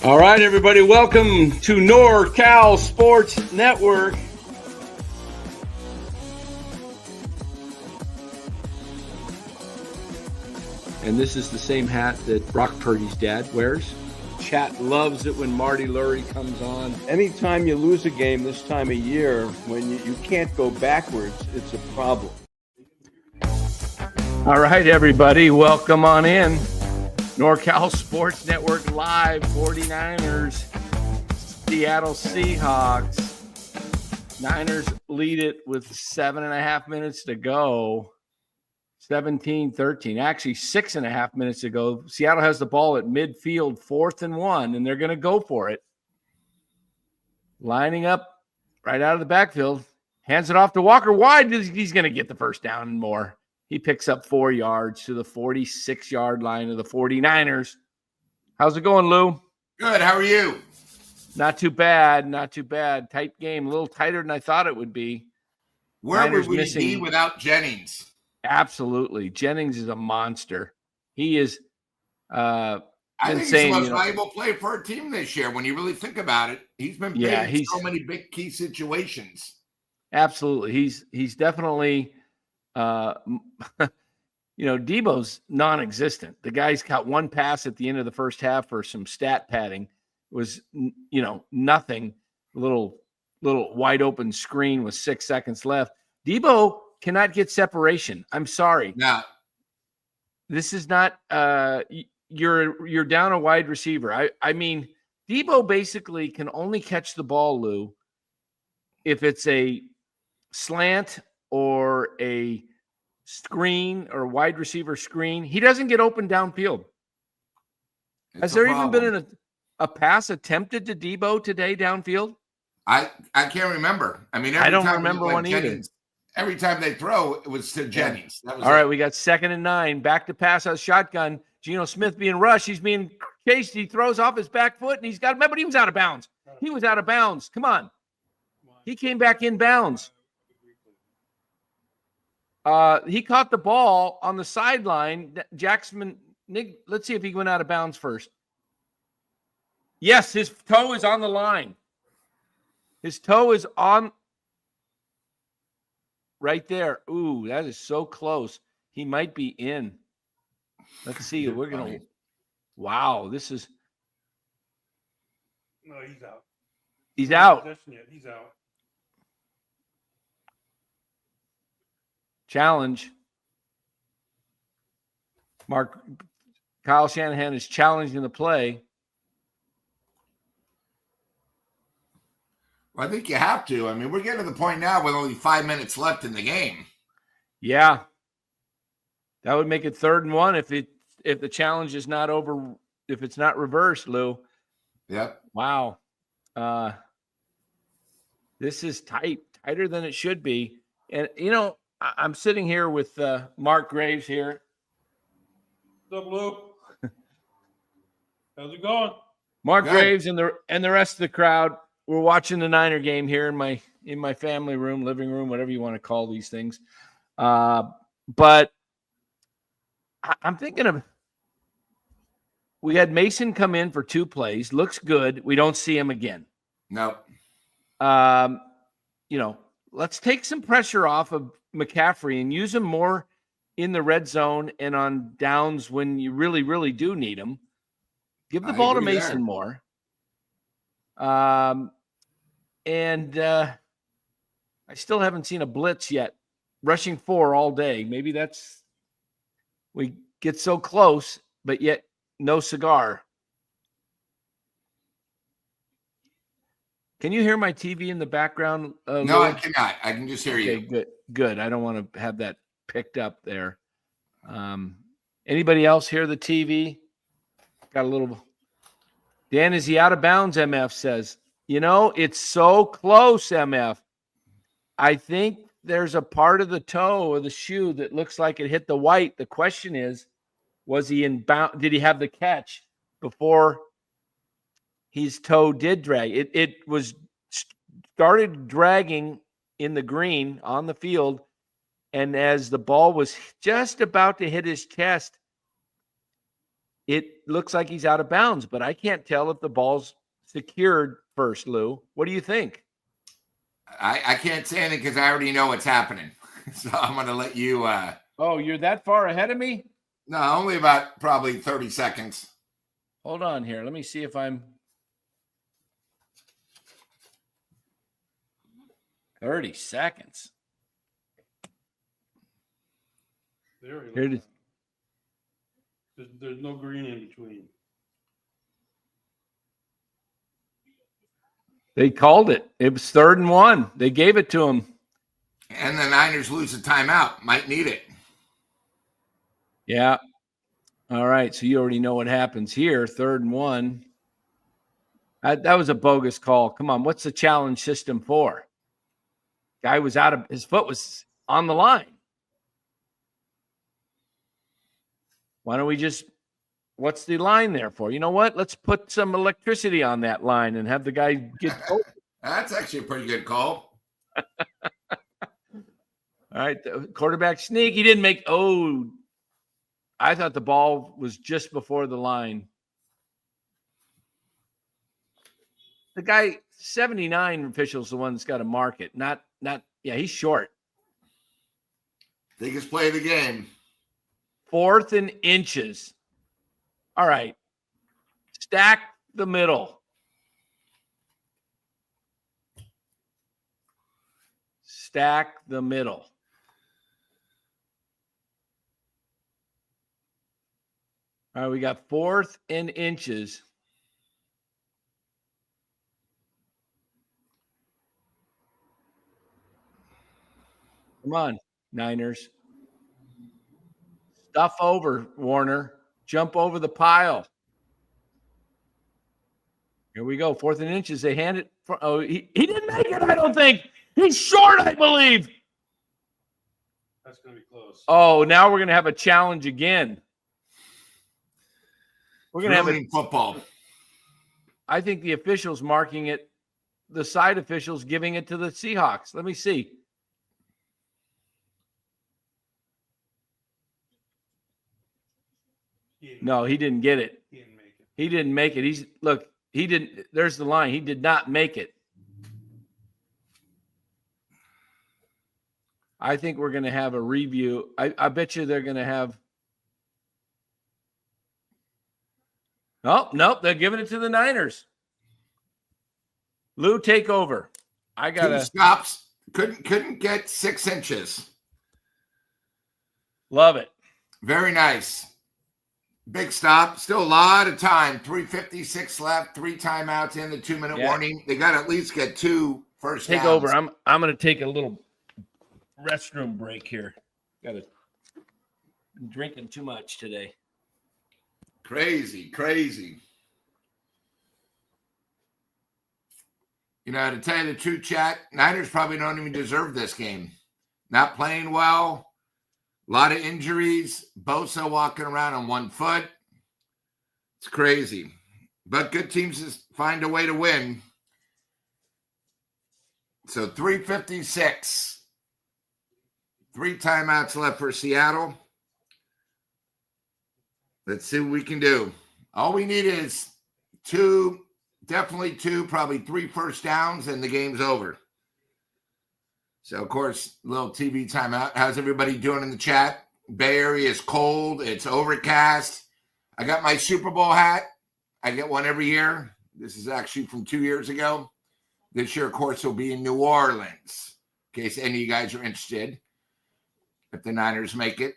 All right, everybody, welcome to NorCal Sports Network. And this is the same hat that Brock Purdy's dad wears. Chat loves it when Marty Lurie comes on. Anytime you lose a game this time of year, when you can't go backwards, it's a problem. All right, everybody, welcome on in. NorCal Sports Network Live, 49ers, Seattle Seahawks. Niners lead it with 7.5 minutes to go. 17-13. Actually, 6.5 minutes to go. Seattle has the ball at midfield, 4th and 1, and they're going to go for it. Lining up right out of the backfield. Hands it off to Walker. Wide. He's going to get the first down and more. He picks up 4 yards to the 46-yard line of the 49ers. How's it going, Lou? Good. How are you? Not too bad. Not too bad. Tight game. A little tighter than I thought it would be. Where Niners would we be without Jennings? Absolutely. Jennings is a monster. He is I think he's the most valuable player for our team this year. When you really think about it, he's been big in so many big key situations. Absolutely. He's definitely Debo's non-existent. The guy's got one pass at the end of the first half for some stat padding. It was, nothing. Little wide open screen with 6 seconds left. Debo cannot get separation. I'm sorry. No. This is not you're down a wide receiver. I mean, Debo basically can only catch the ball, Lou, if it's a slant or a screen or wide receiver screen. He doesn't get open downfield. Has there even been a pass attempted to Debo today downfield? I can't remember. I mean, I don't remember one either. Every time they throw, it was to Jennings. That was all right, we got 2nd and 9. Back to pass out shotgun. Geno Smith being rushed. He's being chased. He throws off his back foot, and he's got – remember, he was out of bounds. He was out of bounds. Come on. He came back in bounds. He caught the ball on the sideline. Jackson, let's see if he went out of bounds first. Yes, his toe is on the line. His toe is on right there. Ooh, that is so close. He might be in. Let's see. We're going to – wow, this is – No, he's out. He's out. He's out. Challenge. Kyle Shanahan is challenging the play. Well, I think you have to. I mean, we're getting to the point now with only 5 minutes left in the game. Yeah. That would make it 3rd and 1 if the challenge is not over, if it's not reversed, Lou. Yep. Wow. This is tighter than it should be. And, I'm sitting here with Mark Graves here. What's up, Lou? How's it going? Mark Graves and the rest of the crowd. We're watching the Niner game here in my family room, living room, whatever you want to call these things. But I'm thinking of we had Mason come in for 2 plays. Looks good. We don't see him again. No. Let's take some pressure off of McCaffrey and use him more in the red zone and on downs when you really, really do need him. Give the ball to Mason more. And I still haven't seen a blitz yet. Rushing 4 all day. Maybe we get so close, but yet no cigar. Can you hear my TV in the background? No, I cannot. I can just hear you. Good. I don't want to have that picked up there. Anybody else hear the TV? Got a little. Dan, is he out of bounds? MF says. It's so close, MF. I think there's a part of the toe or the shoe that looks like it hit the white. The question is, was he in bound? Did he have the catch before his toe did drag? It was started dragging in the green on the field, and as the ball was just about to hit his chest, it looks like he's out of bounds, but I can't tell if the ball's secured first, Lou. What do you think? I can't say anything because I already know what's happening. So I'm going to let you. Oh, you're that far ahead of me? No, only about probably 30 seconds. Hold on here. Let me see if I'm 30 seconds. There we Here it go. is. There's no green in between. They called it. It was 3rd and 1. They gave it to him. And the Niners lose a timeout. Might need it. Yeah. All right. So you already know what happens here. 3rd and 1. That was a bogus call. Come on. What's the challenge system for? Guy was out of his foot was on the line. Why don't we just, what's the line there for? You know what? Let's put some electricity on that line and have the guy get over. That's actually a pretty good call. All right. The quarterback sneak. He didn't make, I thought the ball was just before the line. The guy, 79 official's the one that's got to mark it. Not, he's short. Biggest play of the game. 4th and inches. All right. Stack the middle. Stack the middle. All right, we got 4th and inches. Come on, Niners. Stuff over, Warner. Jump over the pile. Here we go. 4th and inches. They hand it. He didn't make it, I don't think. He's short, I believe. That's going to be close. Oh, now we're going to have a challenge again. We're going to have a football. I think the officials marking it, the side officials giving it to the Seahawks. Let me see. No, he didn't get it. He didn't make it. He didn't make it. He didn't. There's the line. He did not make it. I think we're going to have a review. I bet you they're going to have. Oh, nope. They're giving it to the Niners. Lou, take over. I got to. Stops. Couldn't get 6 inches. Love it. Very nice. Big stop. Still a lot of time. 3:56 left. 3 timeouts in the 2-minute warning. They got to at least get 2 first downs. Take over. I'm going to take a little restroom break here. I'm drinking too much today. Crazy. You know, to tell you the truth, chat, Niners probably don't even deserve this game. Not playing well. A lot of injuries. Bosa walking around on 1 foot. It's crazy. But good teams just find a way to win. So 3:56. 3 timeouts left for Seattle. Let's see what we can do. All we need is 2, definitely 2, probably 3 first downs, and the game's over. So, of course, little TV timeout. How's everybody doing in the chat? Bay Area is cold. It's overcast. I got my Super Bowl hat. I get one every year. This is actually from 2 years ago. This year, of course, will be in New Orleans, in case any of you guys are interested. If the Niners make it.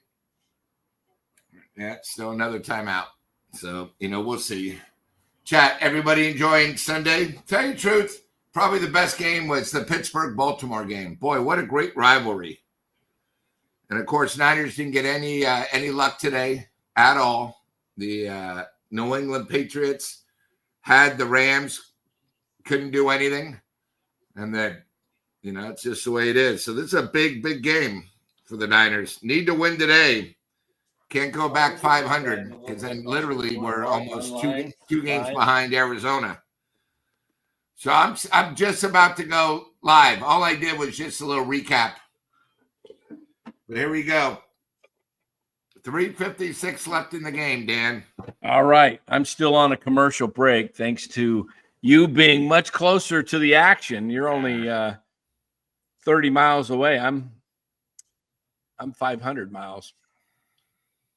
Yeah, still another timeout. So, we'll see. Chat, everybody enjoying Sunday? Tell you the truth, probably the best game was the Pittsburgh-Baltimore game. Boy, what a great rivalry. And, of course, Niners didn't get any luck today at all. The New England Patriots had the Rams, couldn't do anything. And then, it's just the way it is. So this is a big, big game for the Niners. Need to win today. Can't go back 500 because then literally we're almost two games behind Arizona. So I'm just about to go live. All I did was just a little recap. But here we go. 3:56 left in the game, Dan. All right. I'm still on a commercial break thanks to you being much closer to the action. You're only 30 miles away. I'm 500 miles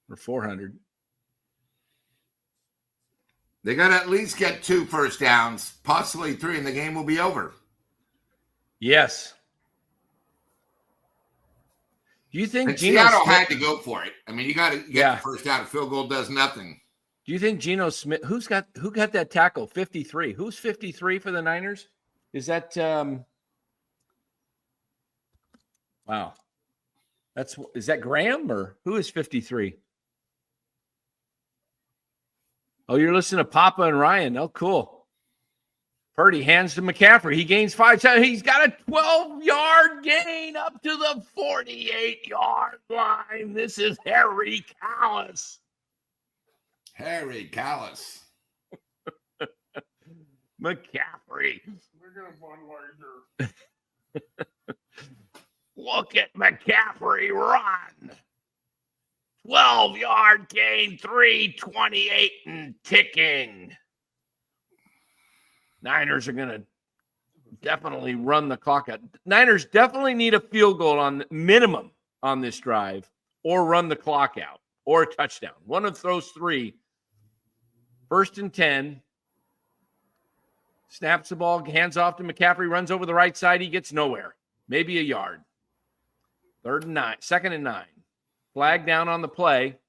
or 400. They got to at least get 2 first downs, possibly 3, and the game will be over. Yes. Do you think And Geno Seattle Smith had to go for it. I mean, you got to get the first down. A field goal does nothing. Do you think Geno Smith who got that tackle 53? Who's 53 for the Niners? Is that wow. Is that Graham or who is 53? Oh, you're listening to Papa and Ryan. Oh, cool. Purdy hands to McCaffrey. He gains 5. He's got a 12-yard gain up to the 48-yard line. This is Harry Callis. Harry Callis. McCaffrey. We're going to one later. Look at McCaffrey run. 12-yard gain, 3:28 and ticking. Niners are going to definitely run the clock out. Niners definitely need a field goal on minimum on this drive or run the clock out or a touchdown. One of those 3. 1st and 10. Snaps the ball, hands off to McCaffrey, runs over the right side. He gets nowhere. Maybe a yard. 3rd and 9. 2nd and 9. Flag down on the play.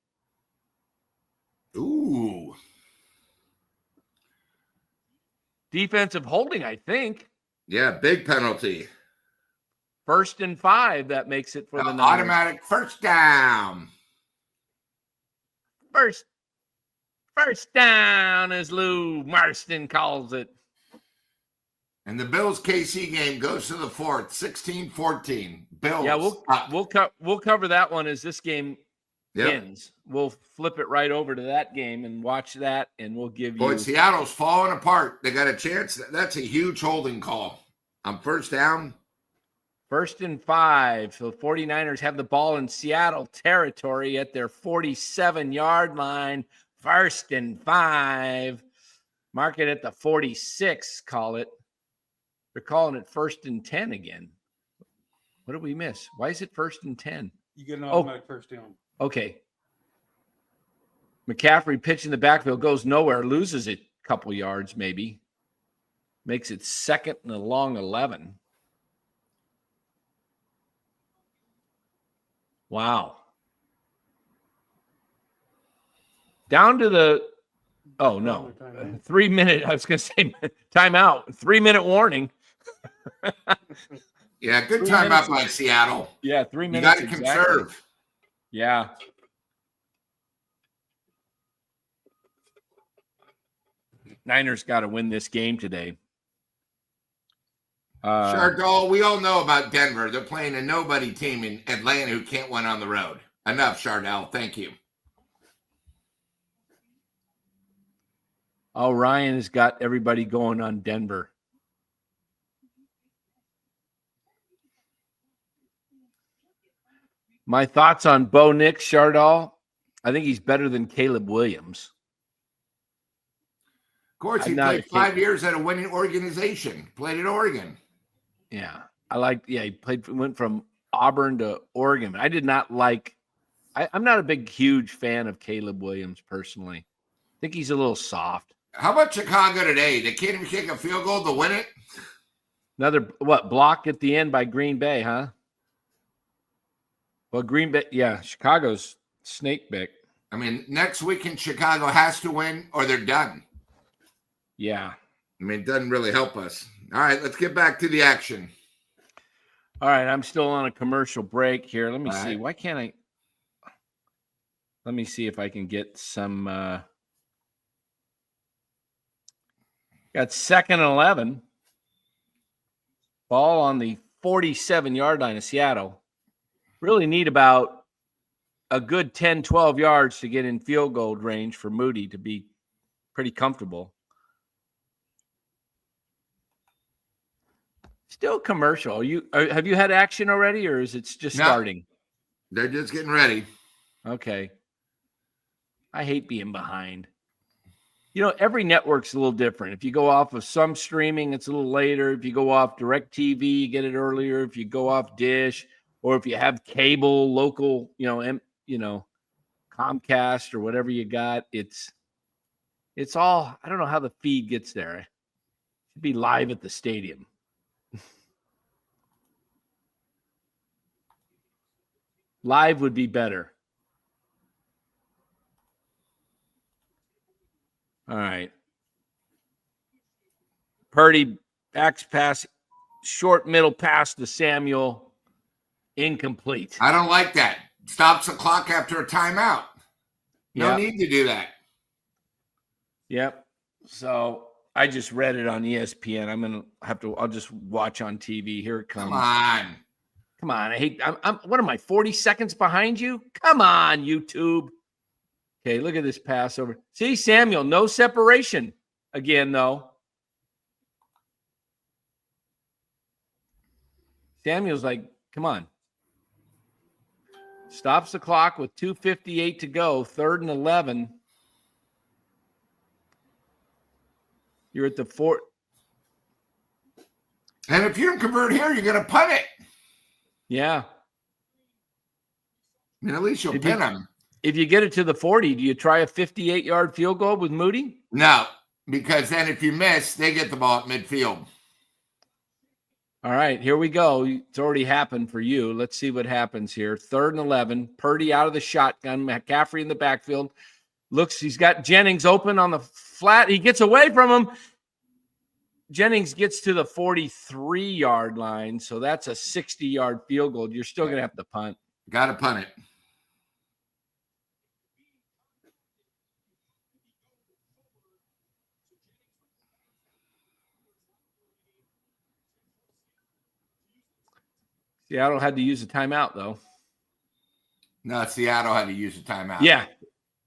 Ooh. Defensive holding, I think. Yeah, big penalty. 1st and 5. That makes it for the Niners. Automatic first down. First down, as Lou Marston calls it. And the Bills KC game goes to the 4th, 16-14. Bills. Yeah, we'll cover that one as this game ends. We'll flip it right over to that game and watch that, and we'll give you. Seattle's falling apart. They got a chance. That's a huge holding call on first down. 1st and 5. So the 49ers have the ball in Seattle territory at their 47-yard line. 1st and 5. Mark it at the 46, call it. They're calling it 1st and 10 again. What did we miss? Why is it 1st and 10? You get an automatic first down. Okay. McCaffrey pitch in the backfield, goes nowhere, loses a couple yards maybe. Makes it 2nd and a long 11. Wow. Down to the, oh no, 3 minute, I was going to say timeout, 3-minute warning. Yeah, good timeout by Seattle. Yeah, 3 minutes. You got to conserve. Yeah. Niners got to win this game today. Chardall, we all know about Denver. They're playing a nobody team in Atlanta who can't win on the road. Enough, Chardall. Thank you. Oh, Ryan has got everybody going on Denver. My thoughts on Bo Nix, Chardall. I think he's better than Caleb Williams. Of course, he played 5 years at a winning organization. Played at Oregon. Yeah. He went from Auburn to Oregon. I did not like, I'm not a huge fan of Caleb Williams personally. I think he's a little soft. How about Chicago today? They can't even kick a field goal to win it? Another, block at the end by Green Bay, huh? Well, Green Bay, yeah, Chicago's snake bit. I mean, next weekend, Chicago has to win or they're done. Yeah. I mean, it doesn't really help us. All right, let's get back to the action. All right, I'm still on a commercial break here. Let me see. Right. Why can't I? Let me see if I can get some. Got 2nd and 11. Ball on the 47-yard line of Seattle. Really need about a good 10, 12 yards to get in field goal range for Moody to be pretty comfortable. Still commercial. Have you had action already, or is it just starting? They're just getting ready. Okay. I hate being behind. You know, every network's a little different. If you go off of some streaming, it's a little later. If you go off DirecTV, you get it earlier. If you go off Dish, or if you have cable, local, Comcast or whatever you got, it's all, I don't know how the feed gets there. It should be live at the stadium. Live would be better. All right. Purdy backs pass, short middle pass to Samuel, incomplete. I don't like that. Stops the clock after a timeout. No need to do that. Yep. So I just read it on ESPN. I'll just watch on TV. Here it comes. Come on. I'm what am I, 40 seconds behind you? Come on, YouTube. Okay, look at this pass over. See, Samuel, no separation again, though. Samuel's like, come on. Stops the clock with 2:58 to go, 3rd and 11. You're at the 4. And if you don't convert here, you're going to punt it. Yeah. I mean, at least you'll pin them. If you get it to the 40, do you try a 58-yard field goal with Moody? No, because then if you miss, they get the ball at midfield. All right, here we go. It's already happened for you. Let's see what happens here. 3rd and 11. Purdy out of the shotgun. McCaffrey in the backfield. Looks, he's got Jennings open on the flat. He gets away from him. Jennings gets to the 43-yard line, so that's a 60-yard field goal. You're still going to have to punt. Got to punt it. Seattle had to use a timeout, though. No, Seattle had to use a timeout. Yeah.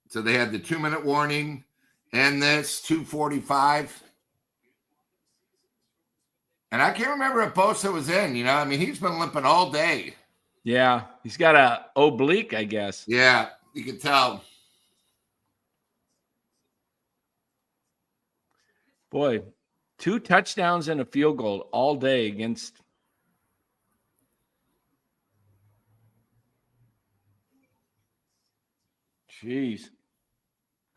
So they had the 2-minute warning and this 2:45. And I can't remember if Bosa was in, I mean, he's been limping all day. Yeah. He's got a oblique, I guess. Yeah, you can tell. Boy, 2 touchdowns and a field goal all day against. Jeez.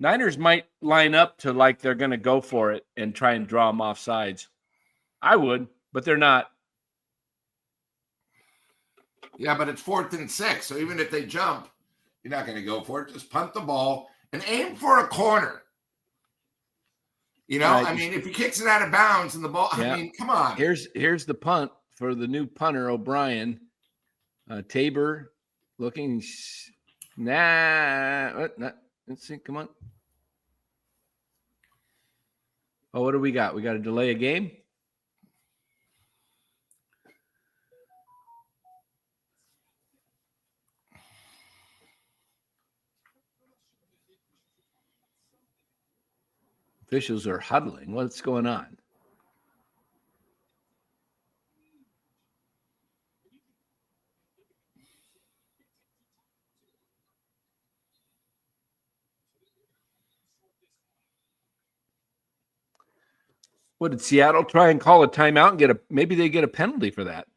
Niners might line up to like they're going to go for it and try and draw them off sides. I would, but they're not. Yeah, but it's 4th and 6. So even if they jump, you're not going to go for it. Just punt the ball and aim for a corner. Right. I mean, if he kicks it out of bounds and the ball, Yeah. I mean, come on. Here's the punt for the new punter, O'Brien. Tabor looking. Let's see. Come on. Oh, what do we got? We got to delay a game? Officials are huddling. What's going on? What did Seattle try and call a timeout and maybe they get a penalty for that?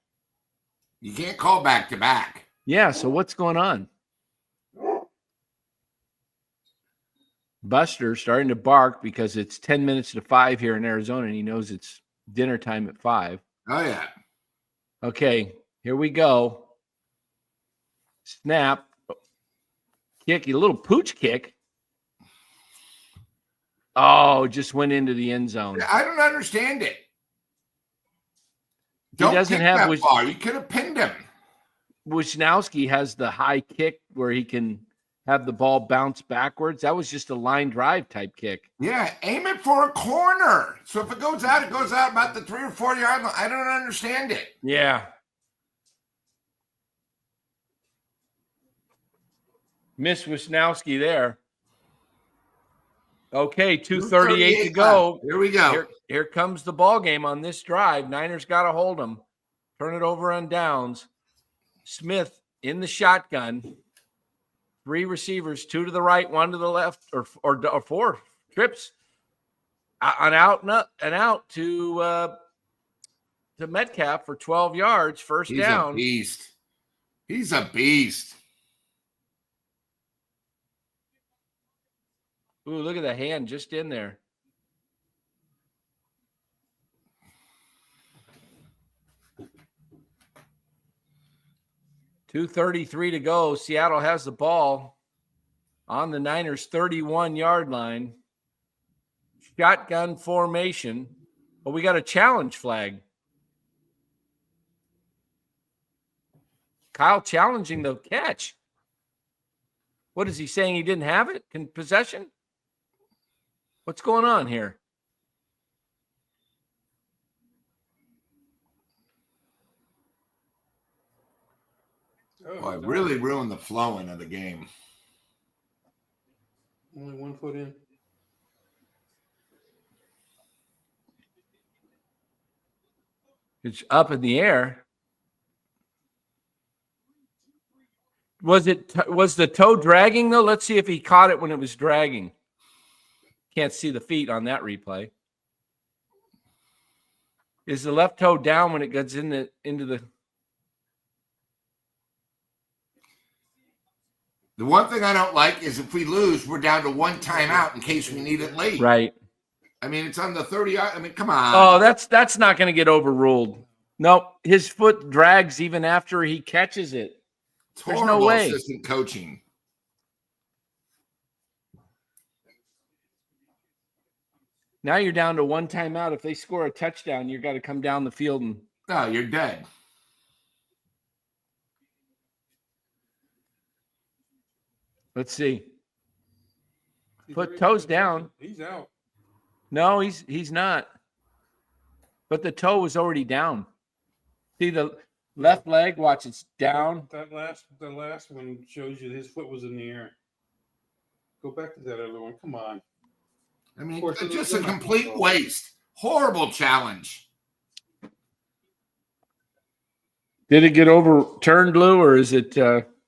You can't call back to back. Yeah, so what's going on? Buster starting to bark because it's 10 minutes to 5 here in Arizona, and he knows it's dinner time at 5. Oh, yeah. Okay, here we go. Snap. Kick, a little pooch kick. Oh, just went into the end zone. I don't understand it. He doesn't have that far. You could have pinned him. Wisnowski has the high kick where he can have the ball bounce backwards. That was just a line drive type kick. Yeah, aim it for a corner. So if it goes out about the 3 or 4 yard line. I don't understand it. Yeah. Miss Wisnowski there. Okay, 2:38 to go. Here we go. Here comes the ball game on this drive. Niners got to hold them. Turn it over on downs. Smith in the shotgun. 3 receivers, 2 to the right, 1 to the left, or 4 trips and out to Metcalf for 12 yards, first down. He's a beast. He's a beast. Ooh, look at the hand just in there. .233 to go. Seattle has the ball on the Niners' 31-yard line. Shotgun formation. But we got a challenge flag. Kyle challenging the catch. What is he saying? He didn't have it? Possession? What's going on here? Boy, really ruined the flowing of the game. Only 1 foot in. It's up in the air. Was the toe dragging though? Let's see if he caught it when it was dragging. Can't see the feet on that replay. Is the left toe down when it gets into the? The one thing I don't like is if we lose, we're down to 1 timeout in case we need it late. Right. I mean, it's on the 30-yard. I mean, come on. Oh, that's not going to get overruled. Nope. His foot drags even after he catches it. It's There's horrible no way. assistant coaching. Now you're down to 1 timeout. If they score a touchdown, you've got to come down the field and. No, you're dead. Let's see. Put toes down. He's out. No, he's not. But the toe was already down. See the left leg? Watch, it's down. The last one shows you his foot was in the air. Go back to that other one. Come on. I mean, course, it's it just is a not complete control. waste. Horrible challenge. Did it get overturned, Lou, or is it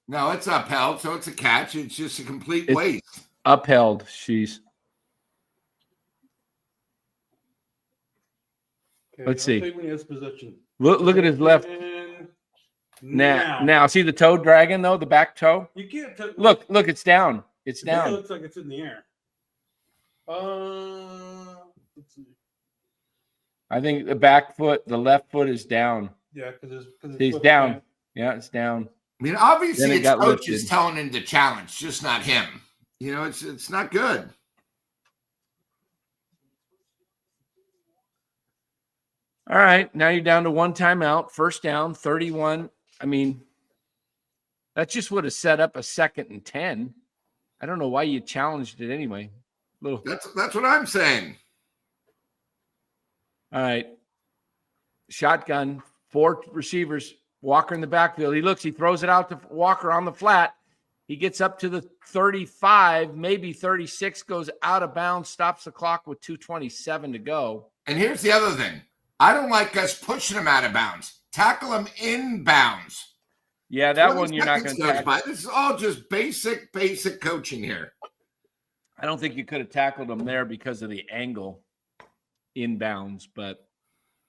No, it's upheld, so it's a catch. It's just a complete It's- waste. upheld? She's. Okay, Let's I'll see. tell you when he has possession. Look at his left. And Now, see the toe dragging though, the back toe. you can't touch. Look, it's down. It's To me, It down. looks like it's in the air. Let's see. I think the back foot, the left foot is down. Yeah, because He's down. Yeah, it's down. I mean, obviously, Then it it's got coaches lifted. telling him to challenge, just not him. You know, it's not good. All right, now you're down to 1 timeout, first down, 31. I mean, that just would have set up a 2nd and 10. I don't know why you challenged it anyway. Little. That's what I'm saying. All right. Shotgun, 4 receivers, Walker in the backfield. He throws it out to Walker on the flat. He gets up to the 35, maybe 36, goes out of bounds, stops the clock with 2:27 to go. And here's the other thing. I don't like us pushing him out of bounds. Tackle him in bounds. Yeah, that 20 one you're not going seconds goes to by. tackle. This is all just basic coaching here. I don't think you could have tackled him there because of the angle inbounds. But,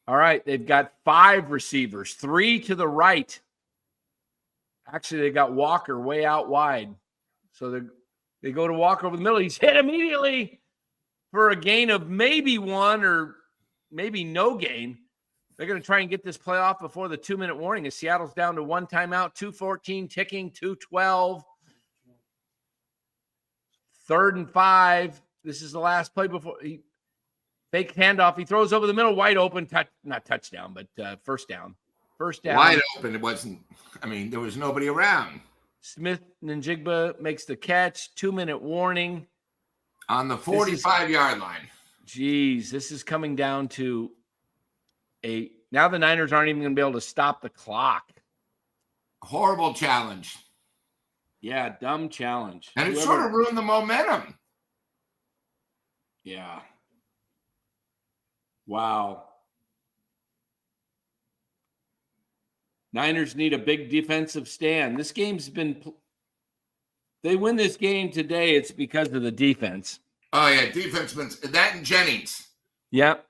all right, they've got 5 receivers, 3 to the right. Actually, they got Walker way out wide. So they go to Walker over the middle. He's hit immediately for a gain of maybe 1 or maybe no gain. They're going to try and get this play off before the 2-minute warning as Seattle's down to 1 timeout, 2:14 ticking, 2:12. 3rd and 5. This is the last play before he fake handoff. He throws over the middle, wide open, not touchdown, but first down. First down. Wide open. It wasn't, I mean, there was nobody around. Smith Njigba makes the catch. 2-minute warning. On the 45-yard line. Geez, this is coming down to now the Niners aren't even going to be able to stop the clock. Horrible challenge. Yeah, dumb challenge. And it sort of ruined the momentum. Yeah. Wow. Niners need a big defensive stand. This game's been they win this game today, it's because of the defense. Oh, yeah, defensemen. That and Jennings. Yep.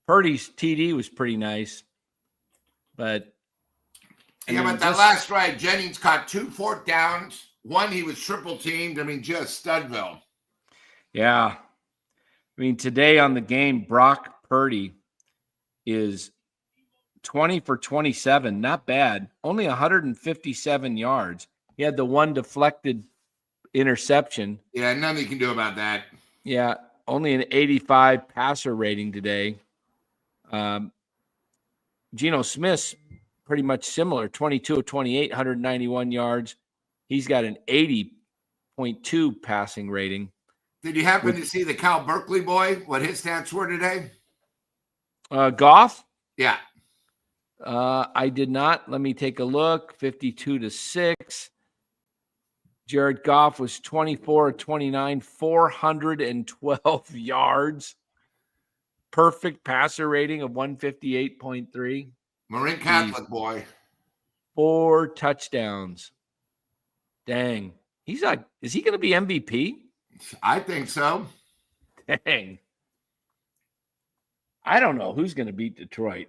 Purdy's TD was pretty nice. But That last drive, Jennings caught 2 4th downs. One, he was triple teamed. I mean, just Studville. Yeah. I mean, today on the game, Brock Purdy is 20 for 27. Not bad. Only 157 yards. He had the one deflected interception. Yeah, nothing you can do about that. Yeah, only an 85 passer rating today. Geno Smith's pretty much similar, 22 of 28, 191 yards. He's got an 80.2 passing rating. Did you happen to see the Cal Berkeley boy, what his stats were today? Goff? Yeah. I did not. Let me take a look. 52-6. Jared Goff was 24 of 29, 412 yards. Perfect passer rating of 158.3. Marin Catholic boy. 4 touchdowns. Dang. Is he going to be MVP? I think so. Dang. I don't know who's going to beat Detroit.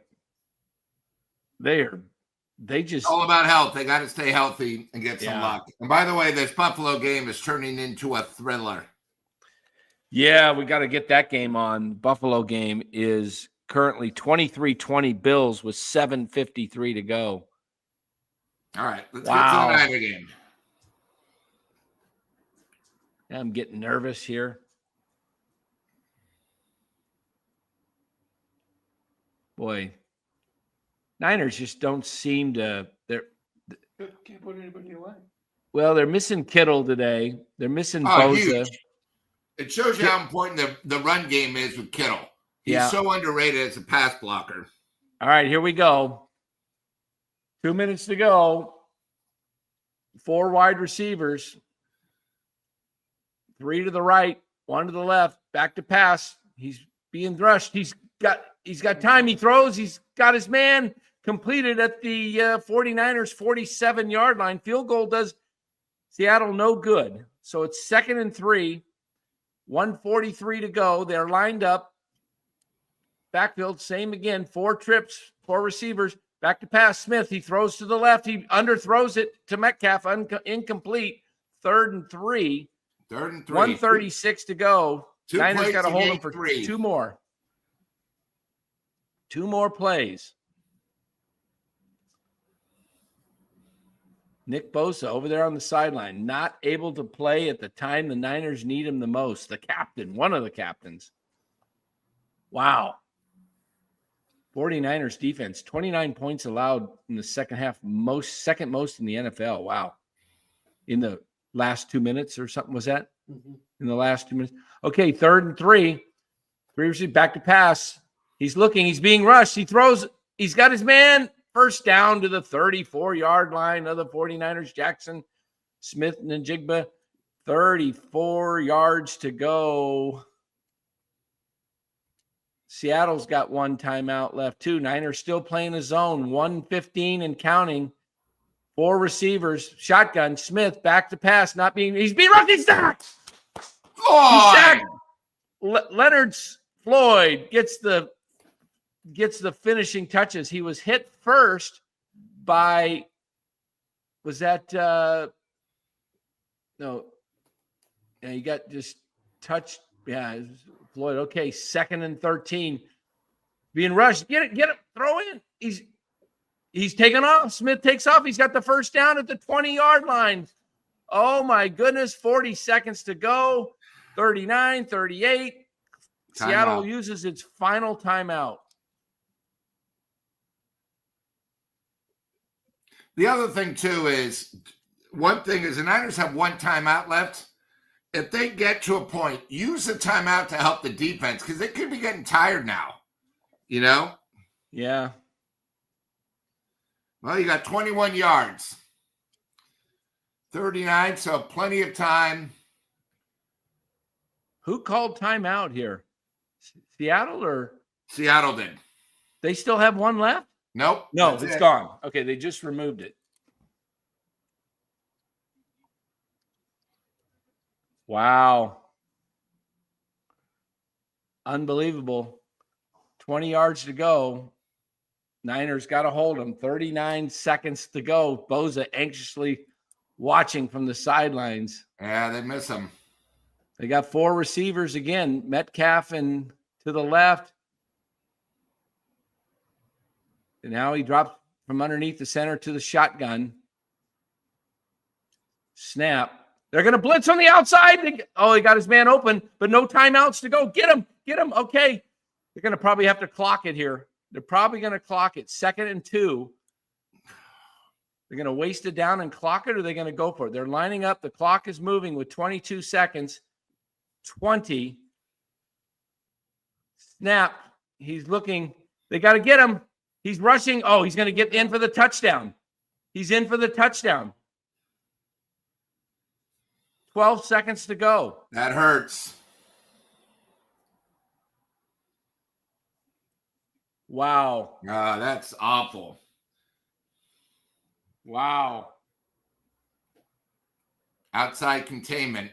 They just all about health. They got to stay healthy and get some Yeah. luck. And by the way, this Buffalo game is turning into a thriller. Yeah, we got to get that game on. Buffalo game is currently 23-20 Bills with 7:53 to go. All right, let's Wow. get to the Niner game. I'm getting nervous here. Boy, Niners just don't seem to. Can't put anybody away. Well, they're missing Kittle today. They're missing Oh, Bosa. huge. It shows you how important the run game is with Kittle. He's Yeah. so underrated as a pass blocker. All right, here we go. 2 minutes to go. 4 wide receivers. 3 to the right, 1 to the left. Back to pass. He's being rushed. He's got time. He throws. He's got his man completed at the 49ers 47-yard line. Field goal does Seattle no good. So it's 2nd and 3. 1:43 to go. They're lined up. Backfield, same again. 4 trips, 4 receivers. Back to pass. Smith, he throws to the left. He underthrows it to Metcalf. Incomplete. 3rd and 3. 3rd and 3. 1:36 to go. 2 Niners plays got to to hold gain him for 3. 2 more. 2 more plays. Nick Bosa over there on the sideline, not able to play at the time the Niners need him the most. The captain, one of the captains. Wow. 49ers defense, 29 points allowed in the second half, second most in the NFL. Wow. In the last 2 minutes or something, was that? Mm-hmm. In the last 2 minutes. Okay, 3rd and 3. 3 receivers, back to pass. He's looking. He's being rushed. He throws. He's got his man. First down to the 34-yard line of the 49ers. Jackson Smith and Njigba. 34 yards to go. Seattle's got 1 timeout left, too. Niners still playing a zone. 1:15 and counting. 4 receivers. Shotgun. Smith back to pass. He's being rushed. He's sacked. He's sacked. Leonard's Floyd gets the finishing touches. He was hit first by, was that no? Yeah, he got just touched. Yeah, Floyd. Okay, 2nd and 13, being rushed. Get it, throw in. He's taken off. Smith takes off. He's got the first down at the 20-yard line. Oh my goodness! 40 seconds to go. 39, 38. Seattle uses its final timeout. The other thing, too, is one thing is the Niners have 1 timeout left. If they get to a point, use the timeout to help the defense because they could be getting tired now, you know? Yeah. Well, you got 21 yards. 39, so plenty of time. Who called timeout here? Seattle or? Seattle did. They still have 1 left? Nope. No, that's it's it. gone. Okay, they just removed it. Wow. Unbelievable. 20 yards to go. Niners got to hold them. 39 seconds to go. Bosa anxiously watching from the sidelines. Yeah, they miss him. They got 4 receivers again. Metcalf and to the left. And now he drops from underneath the center to the shotgun. Snap. They're going to blitz on the outside. He got his man open, but no timeouts to go. Get him. Get him. Okay. They're going to probably have to clock it here. They're probably going to clock it 2nd and 2. They're going to waste it down and clock it, or they're going to go for it. They're lining up. The clock is moving with 22 seconds. 20. Snap. He's looking. They got to get him. He's rushing. Oh, he's going to get in for the touchdown. He's in for the touchdown. 12 seconds to go. That hurts. Wow. That's awful. Wow. Outside containment.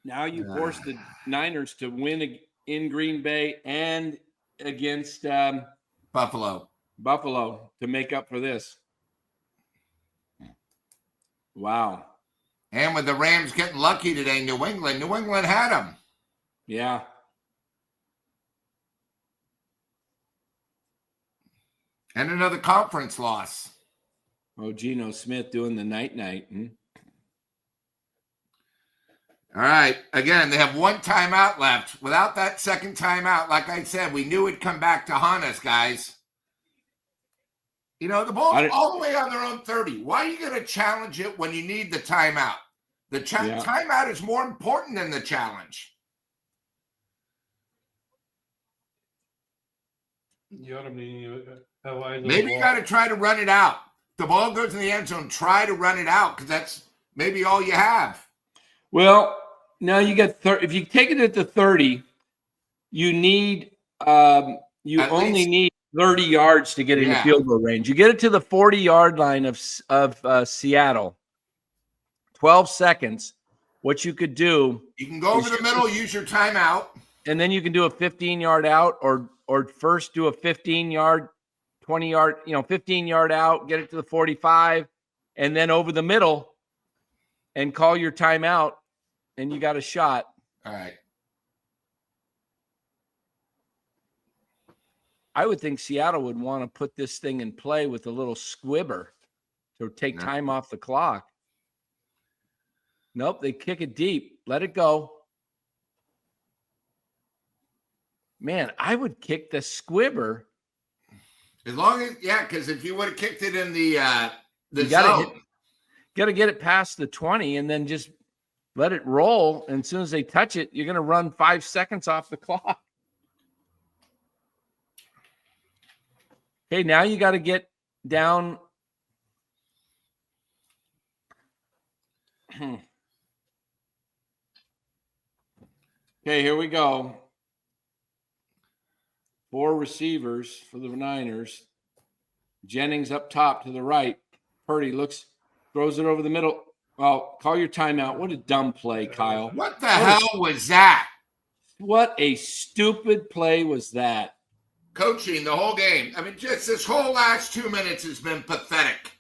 Now you force the Niners to win in Green Bay and against Buffalo to make up for this. Wow. And with the Rams getting lucky today, New England had them. Yeah. And another conference loss. Oh, Geno Smith doing the night-night. All right. Again, they have 1 timeout left. Without that second timeout, like I said, we knew it'd come back to haunt us, guys. You know, the ball's all the way on their own 30. Why are you going to challenge it when you need the timeout? The timeout is more important than the challenge. You ought to be have eyes on Maybe the you ball. got to try to run it out. The ball goes in the end zone. Try to run it out because that's maybe all you have. Well, now you got if you take it at the 30, you need need 30 yards to get in the field goal range. You get it to the 40-yard line of Seattle. 12 seconds. What you could do, you can go over the middle, use your timeout, and then you can do a 15-yard out, or first do a 15-yard, 20-yard, 15-yard out, get it to the 45, and then over the middle, and call your timeout, and you got a shot. All right. I would think Seattle would want to put this thing in play with a little squibber to take time off the clock. Nope, they kick it deep. Let it go. Man, I would kick the squibber. As long as, because if you would have kicked it in the zone. Got to get it past the 20 and then just let it roll. And as soon as they touch it, you're going to run 5 seconds off the clock. Okay, now you got to get down. Okay, here we go. 4 receivers for the Niners. Jennings up top to the right. Purdy throws it over the middle. Well, call your timeout. What a dumb play, Kyle. What the hell was that? What a stupid play was that? Coaching the whole game. I mean, just this whole last 2 minutes has been pathetic.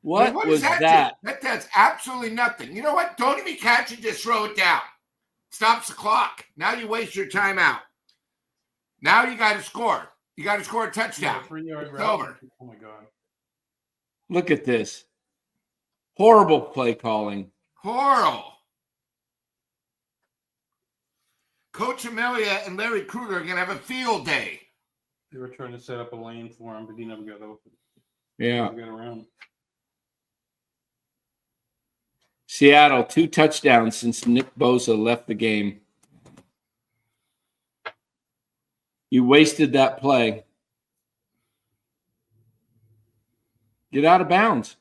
What was that? That's absolutely nothing. You know what? Don't even catch it. Just throw it down. Stops the clock. Now you waste your timeout. Now you got to score. You got to score a touchdown. 3-yard It's route. over. Oh, my God. Look at this. Horrible play calling. Horrible. Coach Amelia and Larry Kruger are going to have a field day. They were trying to set up a lane for him, but he never got open. Yeah. Never got around. Seattle, 2 touchdowns since Nick Bosa left the game. You wasted that play. Get out of bounds.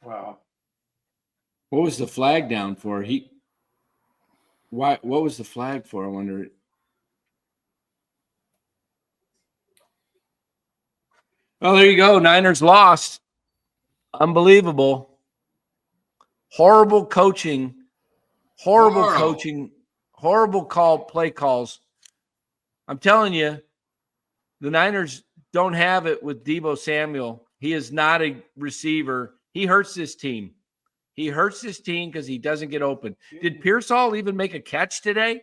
Wow. What was the flag down for? What was the flag for? I wonder. Well, there you go. Niners lost. Unbelievable. Horrible coaching. Horrible coaching. Horrible play calls. I'm telling you, the Niners don't have it with Deebo Samuel. He is not a receiver. He hurts this team. He hurts this team because he doesn't get open. Did Pearsall even make a catch today?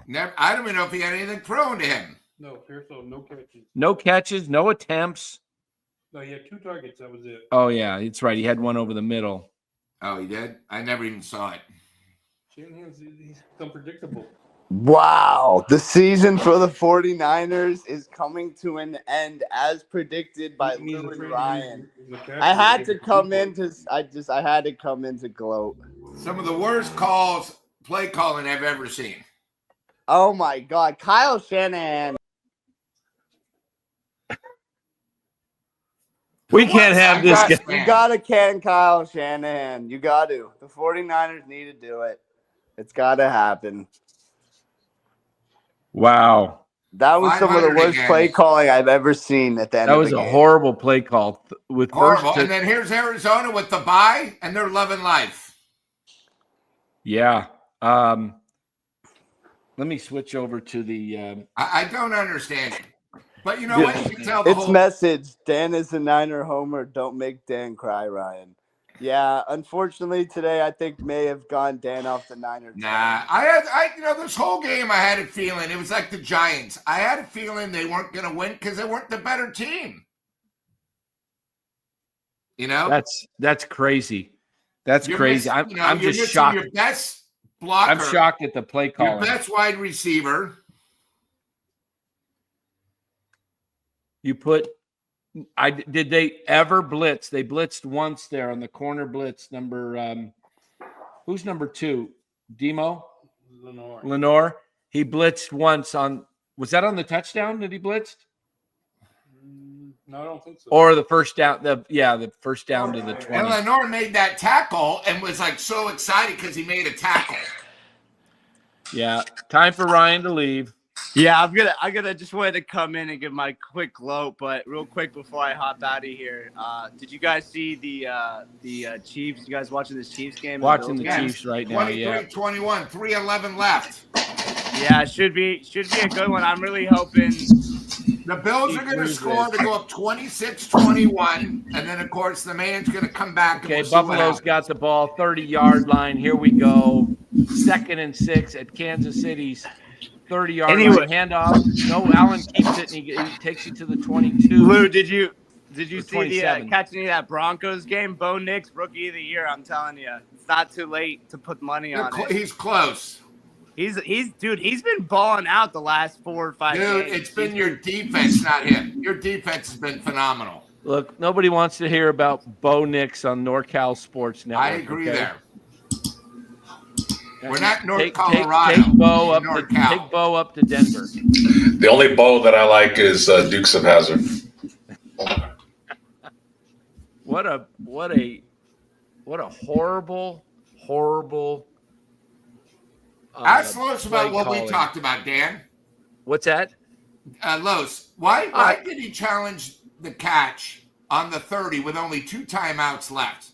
Never, I don't even know if he had anything thrown to him. No, Pearsall, no catches. No catches, no attempts. No, he had 2 targets. That was it. Oh, yeah, it's right. He had one over the middle. Oh, he did? I never even saw it. Shanahan's he's unpredictable. Wow. The season for the 49ers is coming to an end as predicted by He's Lou and afraid Ryan. McCaffrey I had to is come people. in to I had to come in to gloat. Some of the worst play calling I've ever seen. Oh my God. Kyle Shanahan. We can't have this guy. You gotta can Kyle Shanahan. You got to. The 49ers need to do it. It's gotta happen. Wow. That was some of the 500 worst again. play calling I've ever seen at the end That of was the a game. horrible play call. With Horrible. first And then here's Arizona with the bye, and they're loving life. yeah. Let me switch over to the I don't understand it. But you know Dude, what? You can tell the It's whole message. Dan is a Niner homer. Don't make Dan cry, Ryan. Yeah, unfortunately today I think may have gone Dan off the Niner. Nah, I this whole game I had a feeling it was like the Giants. I had a feeling they weren't going to win because they weren't the better team. You know, that's crazy. That's You're crazy. missing- I'm you're just missing shocked. Your best blocker, I'm shocked at the play your calling. best wide receiver. You put did they ever blitz? They blitzed once there on the corner blitz. Who's number 2? Demo? Lenore. He blitzed once on. Was that on the touchdown that he blitzed? No, I don't think so. Or the first down? The first down to the 20. And Lenore made that tackle and was like so excited because he made a tackle. Yeah. Time for Ryan to leave. Yeah, I'm gonna just wanted to come in and give my quick gloat, but real quick before I hop out of here, did you guys see the Chiefs? You guys watching this Chiefs game? Watching the Yeah. Chiefs right now. Yeah. 23-21, 3:11 left. Yeah, it should be a good one. I'm really hoping. The Bills are going to score to go up 26-21, and then, of course, the man's going to come back. Okay, and we'll see what Buffalo's happens. got the ball, 30-yard line. Here we go. 2nd and 6 at Kansas City's 30-yard Anyway. line. Handoff. No, Allen keeps it, and he takes you to the 22. Lou, did you see the 27. catch any of that Broncos game? Bo Nix, rookie of the year. I'm telling you, it's not too late to put money on it. He's close. He's been balling out the last 4 or 5 Dude, games. it's been your defense, not him. Your defense has been phenomenal. Look, nobody wants to hear about Bo Nix on NorCal Sports Network. I agree okay? there. We're not North Take Colorado. Bo up North to Cal. take Bo up to Denver. The only bow that I like is Dukes of Hazzard. What a horrible. Ask Los about play what we calling. talked about, Dan. What's that? Los, why did he challenge the catch on the 30 with only 2 timeouts left?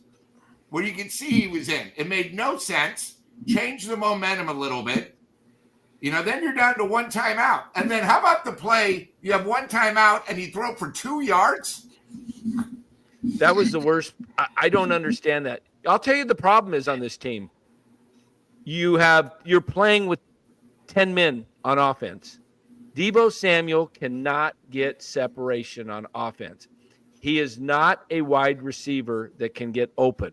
Where you can see he was in. It made no sense. Change the momentum a little bit. Then you're down to 1 timeout. And then how about the play? You have 1 timeout and you throw for 2 yards? That was the worst. I don't understand that. I'll tell you the problem is on this team. You're playing with 10 men on offense. Deebo Samuel cannot get separation on offense. He is not a wide receiver that can get open.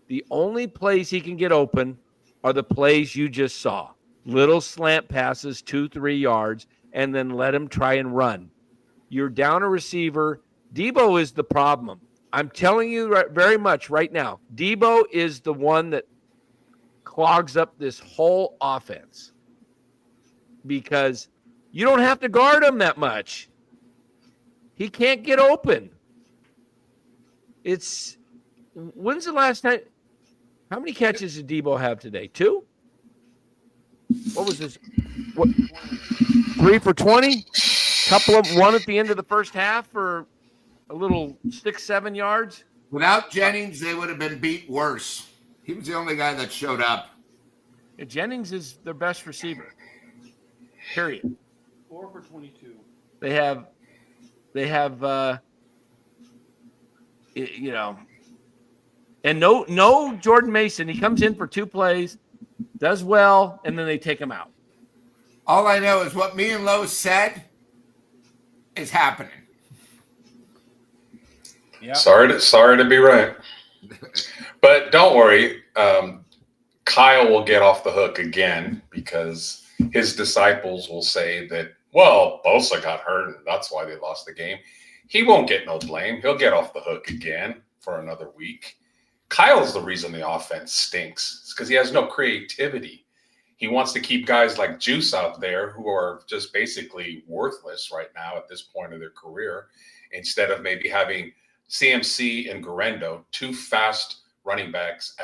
The only plays he can get open are the plays you just saw. Little slant passes, 2-3 yards, and then let him try and run. You're down a receiver. Deebo is the problem. I'm telling you very much right now, Deebo is the one that clogs up this whole offense because you don't have to guard him that much. He can't get open. When's the last time? How many catches did Deebo have today? 2? What was this? 3 for 20? One at the end of the first half, or a little 6-7 yards. Without Jennings, they would have been beat worse. He was the only guy that showed up. Yeah, Jennings is their best receiver. Period. 4 for 22. They have, you know, and no Jordan Mason. He comes in for 2 plays, does well, and then they take him out. All I know is what me and Lowe said is happening. Yeah. Sorry to be right. But don't worry. Kyle will get off the hook again because his disciples will say that, well, Bosa got hurt and that's why they lost the game. He won't get no blame. He'll get off the hook again for another week. Kyle's the reason the offense stinks. It's because he has no creativity. He wants to keep guys like Juice out there who are just basically worthless right now at this point of their career, instead of maybe having CMC and Garendo, 2 fast running backs,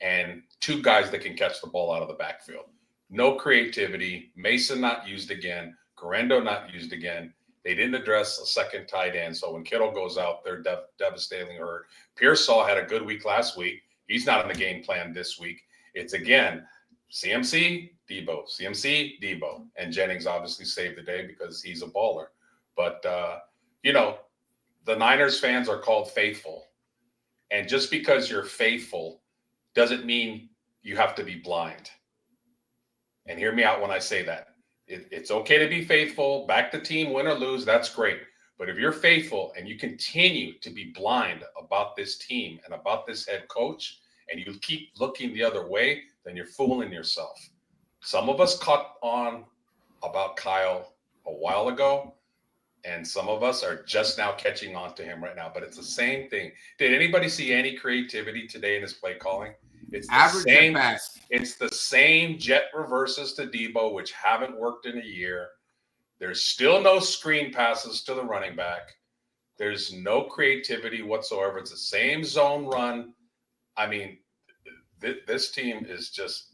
and 2 guys that can catch the ball out of the backfield. No creativity. Mason not used again. Garendo not used again. They didn't address a second tight end. So when Kittle goes out, they're devastatingly hurt. Pearsall had a good week last week. He's not in the game plan this week. It's again, CMC, Debo. And Jennings obviously saved the day because he's a baller. But, the Niners fans are called faithful. And just because you're faithful doesn't mean you have to be blind. And hear me out when I say that. It's okay to be faithful, back the team, win or lose, that's great. But if you're faithful and you continue to be blind about this team and about this head coach, and you keep looking the other way, then you're fooling yourself. Some of us caught on about Kyle a while ago, and some of us are just now catching on to him right now. But it's the same thing. Did anybody see any creativity today in his play calling? It's the Average same. at best. It's the same jet reverses to Debo, which haven't worked in a year. There's still no screen passes to the running back. There's no creativity whatsoever. It's the same zone run. I mean, this team is just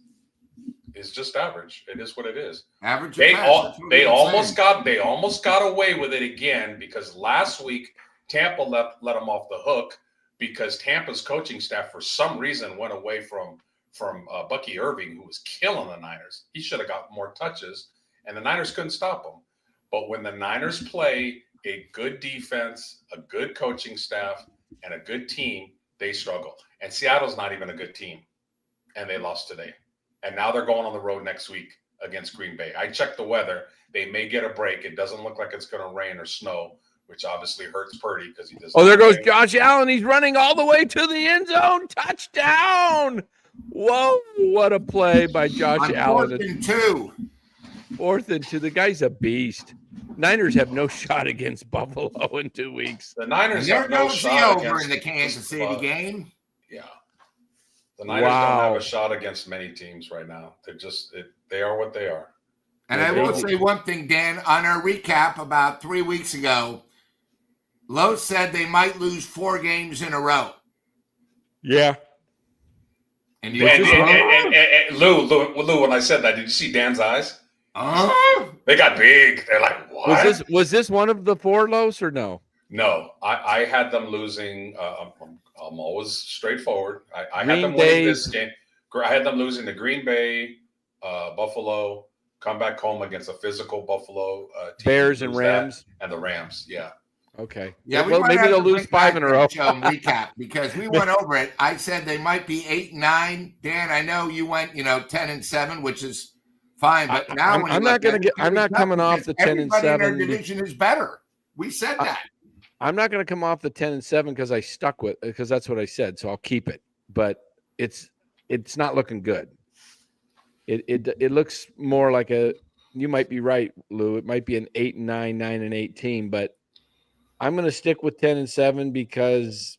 average. It is what it is. Average. They at best. they almost got away with it again because last week Tampa let them off the hook because Tampa's coaching staff for some reason went away from Bucky Irving, who was killing the Niners. He should have got more touches, and the Niners couldn't stop him. But when the Niners play a good defense, a good coaching staff, and a good team, they struggle. And Seattle's not even a good team, and they lost today. And now they're going on the road next week against Green Bay. I checked the weather. They may get a break. It doesn't look like it's going to rain or snow, which obviously hurts Purdy because he doesn't. Oh, there goes Josh Allen. He's running all the way to the end zone. Touchdown. Whoa, what a play by Josh Allen. 4th and 2. 4th and 2. The guy's a beast. Niners have no shot against Buffalo in 2 weeks. The Niners There have no goes the shot over against in the Kansas City game. Yeah. The Niners don't have a shot against many teams right now. They are what they are. And I will say one thing, Dan, on our recap about 3 weeks ago, Lowe said they might lose 4 games in a row. Yeah. And Lou, when I said that, did you see Dan's eyes? They got big. They're like, what? Was this one of the 4 lows or no? No, I had them losing. I'm always straightforward. I had them Bay. winning this game. I had them losing to Green Bay, Buffalo, come back home against a physical Buffalo team. Bears and Rams. And the Rams, yeah. Okay. Yeah, well, maybe they'll lose 5 in a row. Recap because we went over it. I said they might be 8-9. Dan, I know you went 10-7, which is fine. But now I'm not coming off the 10-7. Everybody in our division is better. We said that. I'm not going to come off the 10-7 because I stuck with because that's what I said. So I'll keep it. But it's not looking good. It looks more like you might be right, Lou. It might be an 8-9, 9-8 team, but I'm going to stick with 10-7 because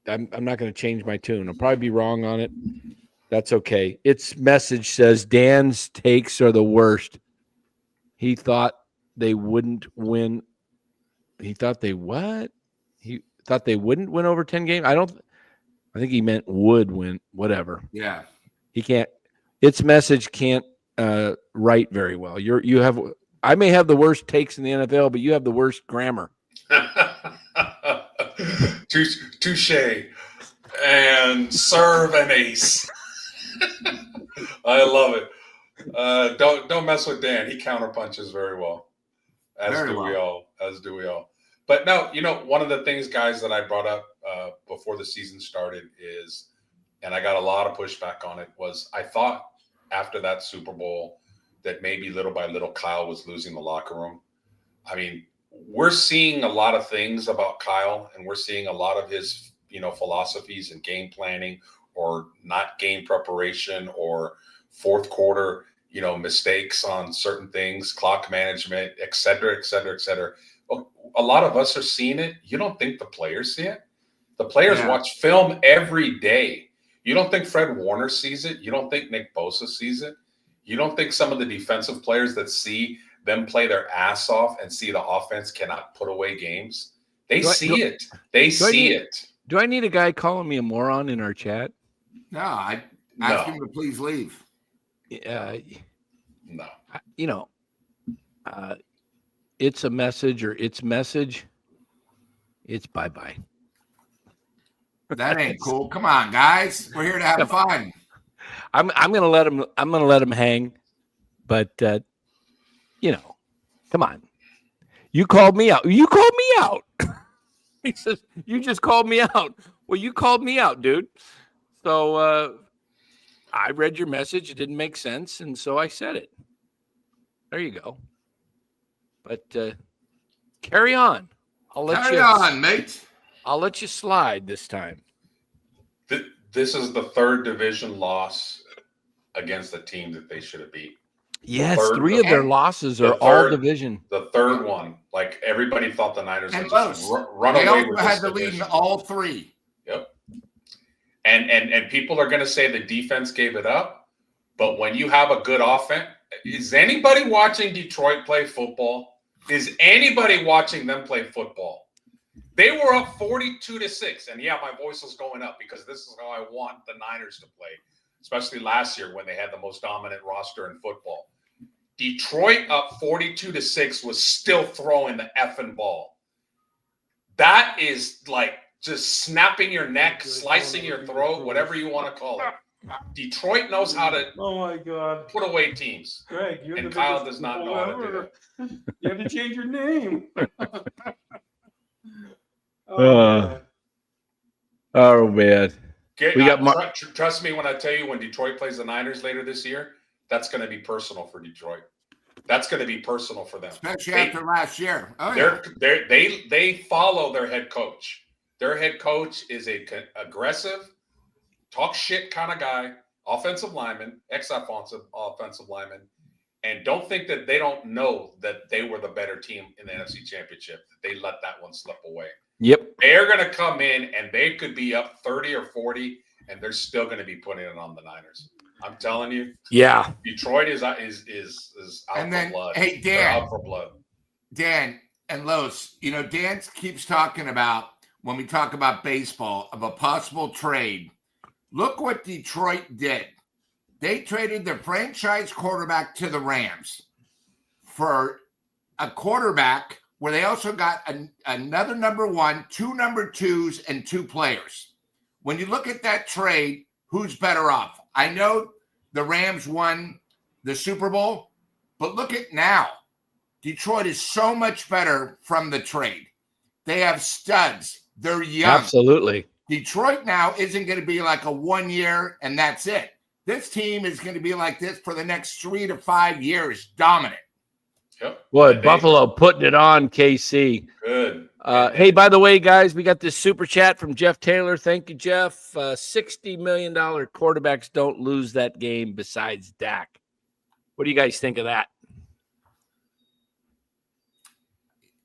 I'm not going to change my tune. I'll probably be wrong on it. That's okay. Its message says Dan's takes are the worst. He thought they wouldn't win. He thought they what? He thought they wouldn't win over 10 games. I think he meant would win. Whatever. Yeah. He can't. Its message can't write very well. You have I may have the worst takes in the NFL, but you have the worst grammar. Touche. And serve an ace. I love it. Don't mess with Dan. He counterpunches very well. As do we all. But no, one of the things, guys, that I brought up before the season started is, and I got a lot of pushback on it, was I thought after that Super Bowl that maybe little by little Kyle was losing the locker room. I mean, we're seeing a lot of things about Kyle, and we're seeing a lot of his, philosophies and game planning, or not game preparation, or fourth quarter, mistakes on certain things, clock management, et cetera, et cetera, et cetera. A lot of us are seeing it. You don't think the players see it? The players watch film every day. You don't think Fred Warner sees it? You don't think Nick Bosa sees it? You don't think some of the defensive players that see them play their ass off and see the offense cannot put away games? They see it. They see it. Do I need a guy calling me a moron in our chat? No, I ask him to please leave. No. It's a message, or its message. It's bye-bye. That ain't cool. Come on, guys. We're here to have fun. I'm gonna let him hang, but come on. You called me out. He says, you just called me out. Well, you called me out, dude. So I read your message. It didn't make sense, and so I said it. There you go. But carry on. Carry on, mate. I'll let you slide this time. This is the third division loss against a team that they should have beat. Yes, three of their losses are all division. The third one, like everybody thought the Niners would just run away with this had the lead in all three. Yep. And people are going to say the defense gave it up, but when you have a good offense, is anybody watching Detroit play football? Is anybody watching them play football? They were up 42-6, and my voice is going up because this is how I want the Niners to play, especially last year when they had the most dominant roster in football. Detroit up 42-6 was still throwing the effing ball. That is like just snapping your neck, slicing your throat, whatever you want to call it. Detroit knows how to put away tees. Greg, and Kyle does not know how to do that. You have to change your name. Oh man. Trust me when I tell you, when Detroit plays the Niners later this year, that's going to be personal for Detroit. That's going to be personal for them, especially after last year. They follow their head coach. Their head coach is a aggressive, talk shit kind of guy, offensive lineman, ex-offensive offensive lineman, and don't think that they don't know that they were the better team in the NFC Championship. That they let that one slip away. Yep. They're going to come in and they could be up 30 or 40, and they're still going to be putting it on the Niners. I'm telling you. Yeah. Detroit is out for blood. Hey, Dan. They're out for blood. Dan and Los, Dan keeps talking about, when we talk about baseball, of a possible trade. Look what Detroit did. They traded their franchise quarterback to the Rams for a quarterback where they also got another number one, two number twos, and two players. When you look at that trade, who's better off? I know the Rams won the Super Bowl, but look at now. Detroit is so much better from the trade. They have studs. They're young. Absolutely. Detroit now isn't going to be like a 1 year and that's it. This team is going to be like this for the next 3 to 5 years, dominant. Yep. Boy, Buffalo putting it on, KC. Good. Hey, by the way, guys, we got this super chat from Jeff Taylor. Thank you, Jeff. $60 million quarterbacks don't lose that game besides Dak. What do you guys think of that?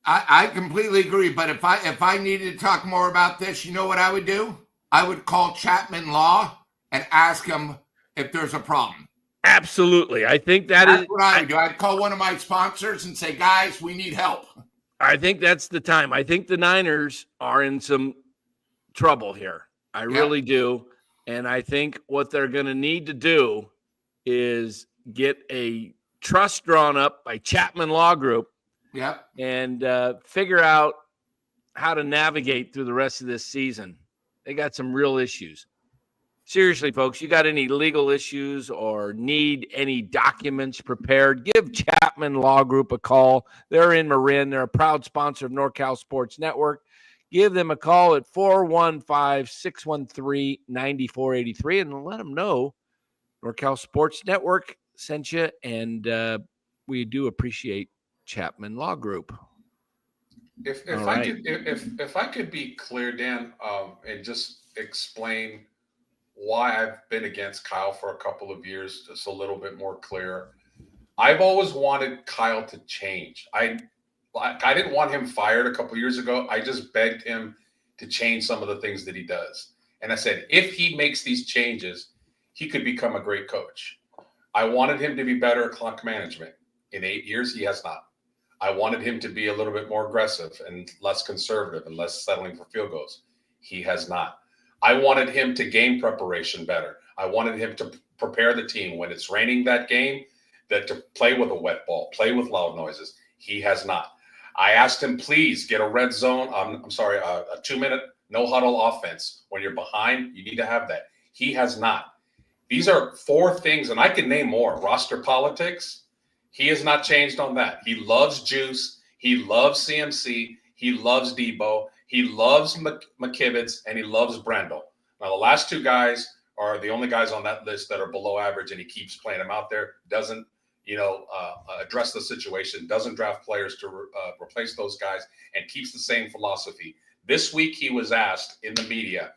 I completely agree. But if I needed to talk more about this, you know what I would do? I would call Chapman Law and ask him if there's a problem. Absolutely. I think that's what I would do. I'd call one of my sponsors and say, guys, we need help. I think that's the time. I think the Niners are in some trouble here. I really do. And I think what they're going to need to do is get a trust drawn up by Chapman Law Group Yep. and figure out how to navigate through the rest of this season. They got some real issues. Seriously, folks, you got any legal issues or need any documents prepared, give Chapman Law Group a call. They're in Marin. They're a proud sponsor of NorCal Sports Network. Give them a call at 415-613-9483 and let them know NorCal Sports Network sent you, and we do appreciate Chapman Law Group. If All I right. could if I could be clear, Dan, and just explain why I've been against Kyle for a couple of years, just a little bit more clear. I've always wanted Kyle to change. I didn't want him fired a couple of years ago. I just begged him to change some of the things that he does. And I said, if he makes these changes, he could become a great coach. I wanted him to be better at clock management. In 8 years, he has not. I wanted him to be a little bit more aggressive and less conservative and less settling for field goals. He has not. I wanted him to game preparation better. I wanted him to prepare the team when it's raining that game, that to play with a wet ball, play with loud noises. He has not. I asked him, please get a red zone. A 2-minute no huddle offense. When you're behind, you need to have that. He has not. These are 4 things, and I can name more. Roster politics. He has not changed on that. He loves Juice. He loves CMC. He loves Debo. He loves McKivitz, and he loves Brendel. Now, the last 2 guys are the only guys on that list that are below average, and he keeps playing them out there. Doesn't, address the situation. Doesn't draft players to replace those guys, and keeps the same philosophy. This week, he was asked in the media,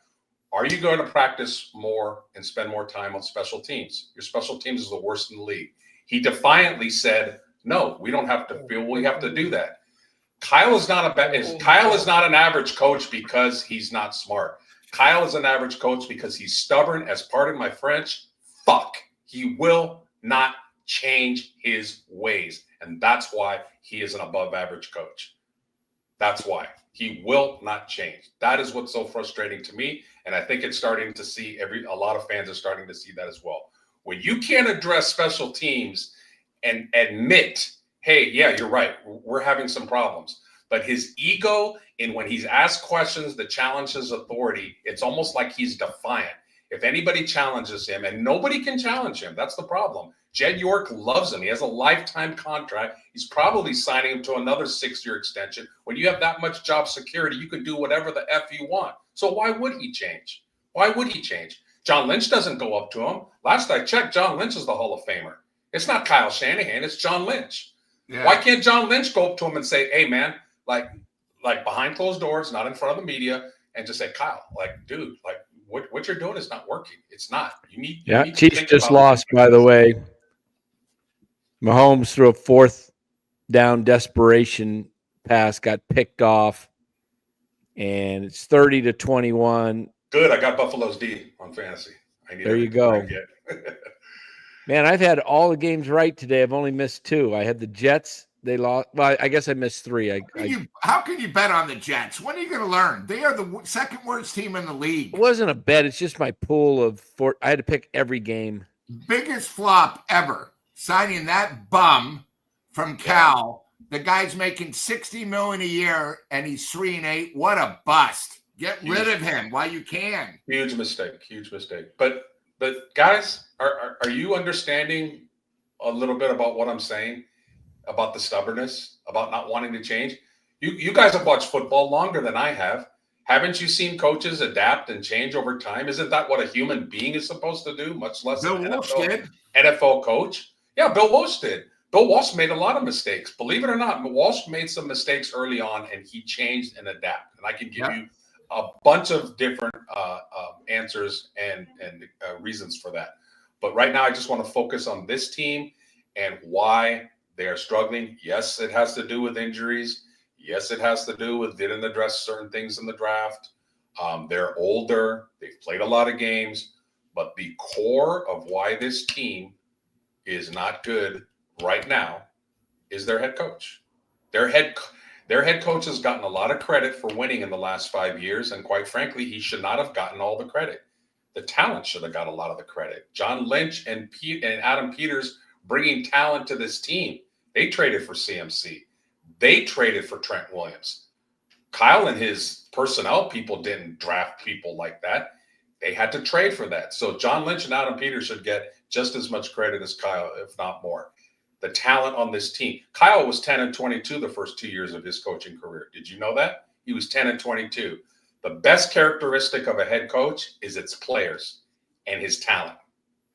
are you going to practice more and spend more time on special teams? Your special teams is the worst in the league. He defiantly said, no, we don't have to feel we have to do that. Kyle is not an average coach because he's not smart. Kyle is an average coach because he's stubborn. As pardon my French, fuck. He will not change his ways. And that's why he is an above average coach. That's why. He will not change. That is what's so frustrating to me. And I think it's starting to see a lot of fans are starting to see that as well. When you can't address special teams and admit, hey, yeah, you're right, we're having some problems. But his ego, and when he's asked questions that challenge his authority, it's almost like he's defiant. If anybody challenges him, and nobody can challenge him, that's the problem. Jed York loves him. He has a lifetime contract. He's probably signing him to another 6-year extension. When you have that much job security, you can do whatever the F you want. So why would he change? Why would he change? John Lynch doesn't go up to him. Last I checked, John Lynch is the Hall of Famer. It's not Kyle Shanahan. It's John Lynch. Yeah. Why can't John Lynch go up to him and say, hey, man, like behind closed doors, not in front of the media, and just say, Kyle, dude, what you're doing is not working. It's not. You need Chiefs just lost, by the way. Mahomes threw a 4th down desperation pass, got picked off, and it's 30-21. Good. I got Buffalo's D on fantasy. There you go. Man, I've had all the games right today. I've only missed 2. I had the Jets. They lost. Well, I guess I missed 3. How can you bet on the Jets? When are you going to learn? They are the second worst team in the league. It wasn't a bet. It's just my pool of 4. I had to pick every game. Biggest flop ever. Signing that bum from Cal. The guy's making $60 million a year, and he's 3-8. What a bust! Get rid of him while you can. Huge mistake. But guys, are you understanding a little bit about what I'm saying about the stubbornness, about not wanting to change? You guys have watched football longer than I have. Haven't you seen coaches adapt and change over time? Isn't that what a human being is supposed to do? Much less an NFL coach. Yeah, Bill Walsh did. Bill Walsh made a lot of mistakes. Believe it or not, Walsh made some mistakes early on, and he changed and adapted. And I can give you a bunch of different answers and reasons for that. But right now, I just want to focus on this team and why they are struggling. Yes, it has to do with injuries. Yes, it has to do with didn't address certain things in the draft. They're older. They've played a lot of games. But the core of why this team is not good right now is their head coach. Their head coach has gotten a lot of credit for winning in the last 5 years, and quite frankly, he should not have gotten all the credit. The talent should have got a lot of the credit. John Lynch and Adam Peters bringing talent to this team. They traded for CMC. They traded for Trent Williams. Kyle and his personnel people didn't draft people like that. They had to trade for that. So John Lynch and Adam Peters should get just as much credit as Kyle, if not more. The talent on this team. Kyle was 10-22 the first 2 years of his coaching career. Did you know that? He was 10-22. The best characteristic of a head coach is its players and his talent.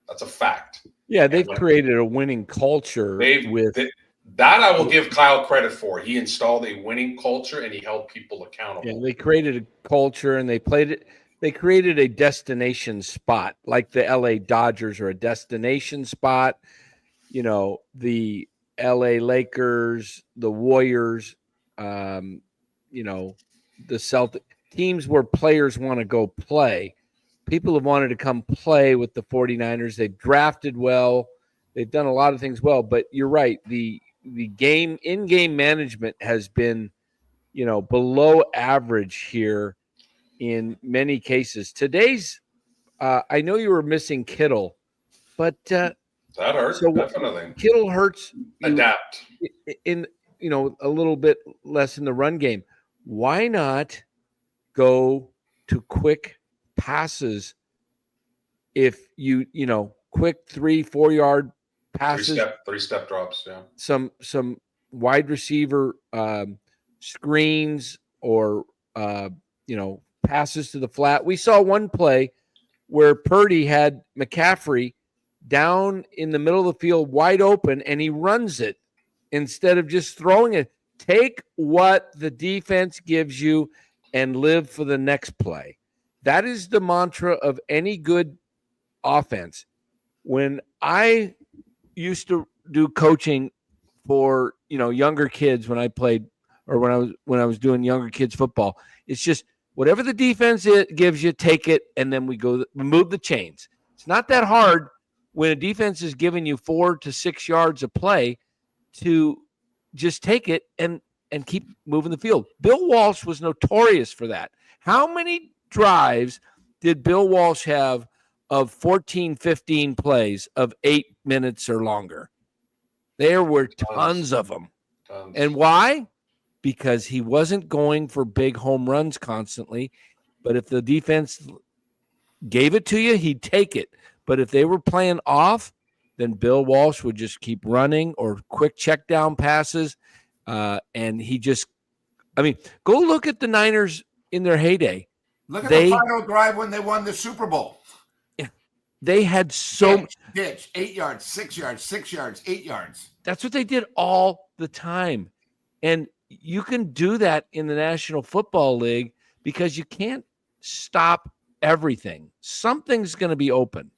That's a fact. Yeah, they've created a winning culture that I will give Kyle credit for. He installed a winning culture and he held people accountable. Yeah, they created a culture and they created a destination spot, like the LA Dodgers are a destination spot. You know, the LA Lakers, the Warriors, you know, the Celtics, teams where players want to go play. People have wanted to come play with the 49ers. They've drafted well. They've done a lot of things well, but you're right. The in-game management has been, you know, below average here in many cases. Today's, I know you were missing Kittle, but that hurts, so definitely. Kittle hurts. Adapt in, you know, a little bit less in the run game. Why not go to quick passes? If you know, quick 3-4 yard passes, three step drops, yeah. Some wide receiver screens or you know, passes to the flat. We saw one play where Purdy had McCaffrey down in the middle of the field wide open and he runs it instead of just throwing it. Take what the defense gives you and live for the next play. That is the mantra of any good offense. When I used to do coaching for, you know, younger kids when I played, or when I was doing younger kids football, it's just whatever the defense gives you, take it, and then we move the chains. It's not that hard when a defense is giving you 4 to 6 yards of play to just take it and keep moving the field. Bill Walsh was notorious for that. How many drives did Bill Walsh have of 14, 15 plays of 8 minutes or longer? There were tons of them. And why? Because he wasn't going for big home runs constantly. But if the defense gave it to you, he'd take it. But if they were playing off, then Bill Walsh would just keep running or quick check down passes. And he just, I mean, go look at the Niners in their heyday. Look at the final drive when they won the Super Bowl. They had ditch, 8 yards, 6 yards, 6 yards, 8 yards. That's what they did all the time. And you can do that in the National Football League because you can't stop everything. Something's going to be open.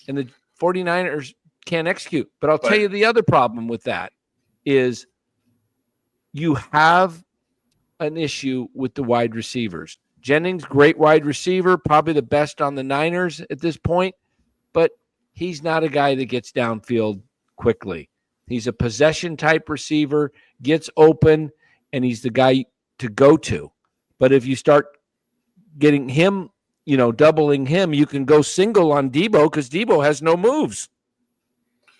And the 49ers can't execute. But I'll tell you the other problem with that is you have an issue with the wide receivers. Jennings, great wide receiver, probably the best on the Niners at this point, but he's not a guy that gets downfield quickly. He's a possession-type receiver, gets open, and he's the guy to go to. But if you start getting him, you know, doubling him, you can go single on Debo because Debo has no moves.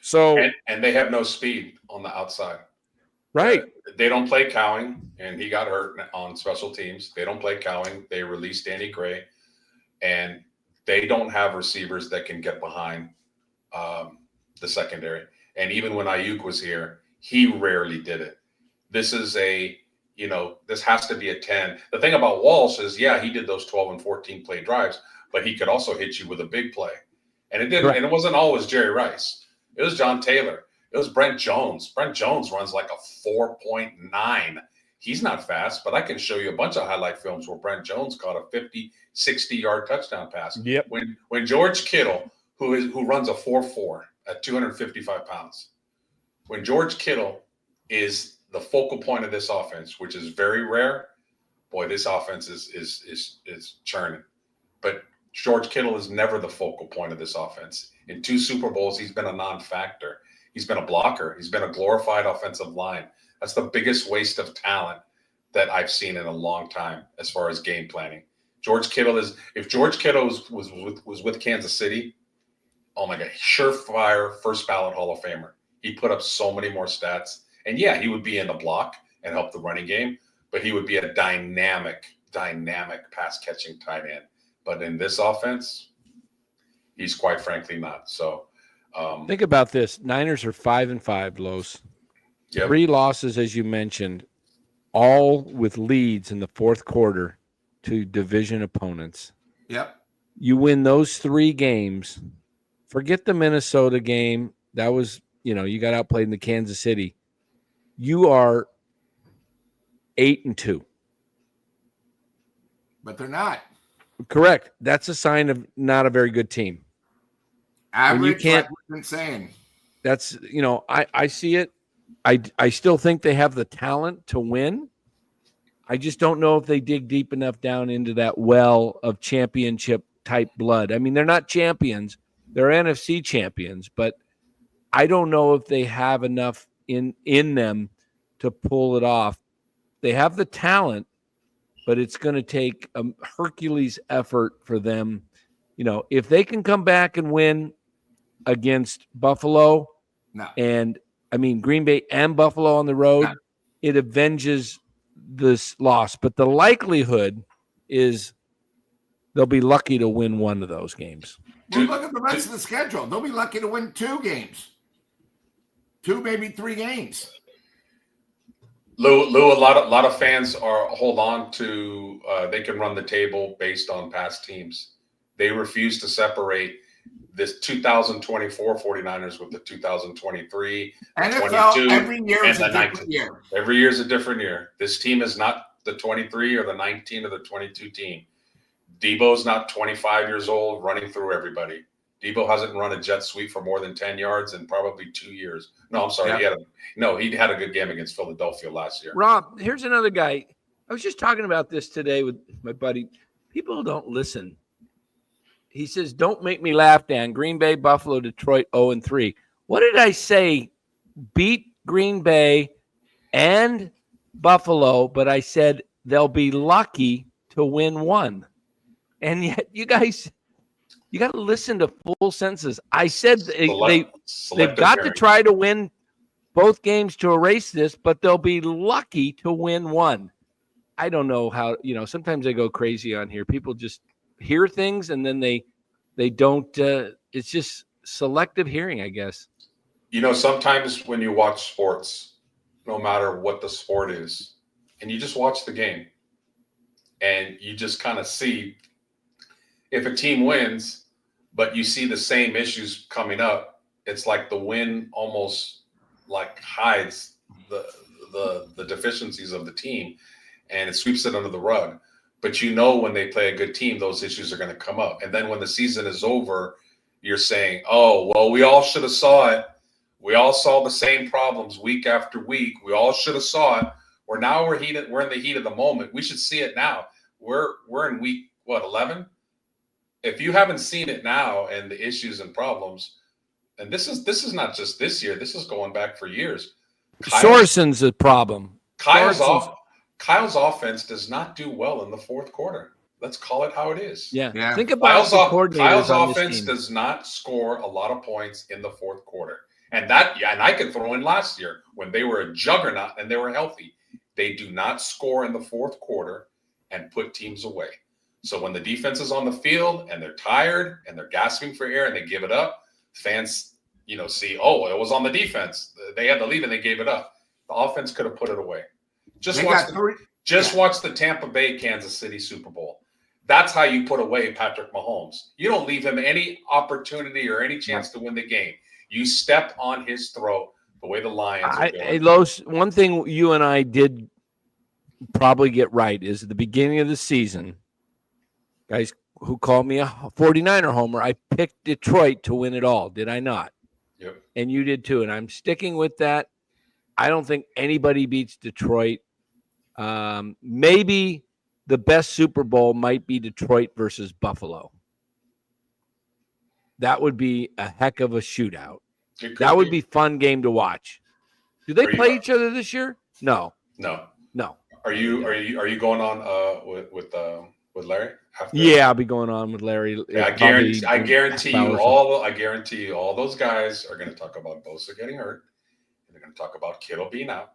So and they have no speed on the outside. Right. They don't play Cowing, and he got hurt on special teams. They don't play Cowing. They released Danny Gray, and they don't have receivers that can get behind the secondary. And even when Ayuk was here, he rarely did it. This is this has to be a 10. The thing about Walsh is, yeah, he did those 12 and 14 play drives, but he could also hit you with a big play. And it didn't, Correct. And it wasn't always Jerry Rice. It was John Taylor. It was Brent Jones. Brent Jones runs like a 4.9. He's not fast, but I can show you a bunch of highlight films where Brent Jones caught a 50, 60-yard touchdown pass. Yep. When George Kittle, who runs a 4.4 at 255 pounds, when George Kittle is the focal point of this offense, which is very rare, boy, this offense is churning. But George Kittle is never the focal point of this offense. In 2 Super Bowls, he's been a non-factor. He's been a blocker. He's been a glorified offensive line. That's the biggest waste of talent that I've seen in a long time as far as game planning. George Kittle if George Kittle was with Kansas City oh my God, surefire first ballot Hall of Famer. He put up so many more stats. And yeah, he would be in the block and help the running game, but he would be a dynamic pass catching tight end. But in this offense, he's quite frankly not. So think about this. Niners are 5-5, Los. Yep. 3 losses, as you mentioned, all with leads in the fourth quarter to division opponents. Yep. You win those 3 games. Forget the Minnesota game. That was, you got outplayed in the Kansas City. You are 8-2. But they're not. Correct. That's a sign of not a very good team. Average, can't- like we've been saying. That's, I see it. I still think they have the talent to win. I just don't know if they dig deep enough down into that well of championship type blood. I mean, they're not champions. They're NFC champions, but I don't know if they have enough in them to pull it off. They have the talent, but it's going to take a Hercules effort for them. If they can come back and win against Buffalo, No. and I mean Green Bay and Buffalo on the road, No. it avenges this loss. But the likelihood is they'll be lucky to win one of those games. Well, look at the rest of the schedule. They'll be lucky to win 2 games. 2, maybe 3 games. Lou, a lot of fans hold on to they can run the table based on past teams. They refuse to separate this 2024 49ers with the 2023, NFL 22, every year is and a the different 19. year. Every year is a different year. This team is not the 23 or the 19 or the 22 team. Debo's not 25 years old running through everybody. Debo hasn't run a jet sweep for more than 10 yards in probably 2 years. No, I'm sorry. Yeah. He had a good game against Philadelphia last year. Rob, here's another guy. I was just talking about this today with my buddy. People don't listen. He says, don't make me laugh, Dan. Green Bay, Buffalo, Detroit, 0-3. What did I say? Beat Green Bay and Buffalo, but I said they'll be lucky to win one. And yet you guys, you got to listen to full sentences. I said they've got to try to win both games to erase this, but they'll be lucky to win one. I don't know how, sometimes I go crazy on here. People just hear things and then they don't, it's just selective hearing, I guess. Sometimes when you watch sports, no matter what the sport is, and you just watch the game and you just kind of see if a team wins, but you see the same issues coming up, it's like the win almost like hides the deficiencies of the team and it sweeps it under the rug. But when they play a good team, those issues are going to come up. And then when the season is over, you're saying, oh, well, we all should have saw it. We all saw the same problems week after week. We all should have saw it. We're in the heat of the moment. We should see it now. We're in week, 11? If you haven't seen it now and the issues and problems, and this is not just this year, this is going back for years. Sorensen's a problem. Kyle's offense does not do well in the fourth quarter. Let's call it how it is. Yeah. Think about Kyle's offense does not score a lot of points in the fourth quarter. And I could throw in last year when they were a juggernaut and they were healthy. They do not score in the fourth quarter and put teams away. So when the defense is on the field and they're tired and they're gasping for air and they give it up, fans, see, oh, it was on the defense. They had the lead and they gave it up. The offense could have put it away. Just watch the Tampa Bay, Kansas City Super Bowl. That's how you put away Patrick Mahomes. You don't leave him any opportunity or any chance to win the game. You step on his throat the way the Lions are doing. Hey, Los, one thing you and I did probably get right is at the beginning of the season, guys who called me a 49er homer, I picked Detroit to win it all. Did I not? Yep. And you did too. And I'm sticking with that. I don't think anybody beats Detroit. Maybe the best Super Bowl might be Detroit versus Buffalo. That would be a heck of a shootout. That would be fun game to watch. Do they play each other this year? No. No. No. Are you going on with with Larry? After? Yeah, I'll be going on with Larry. Yeah, I guarantee you all those guys are going to talk about Bosa getting hurt. And they're going to talk about Kittle being out.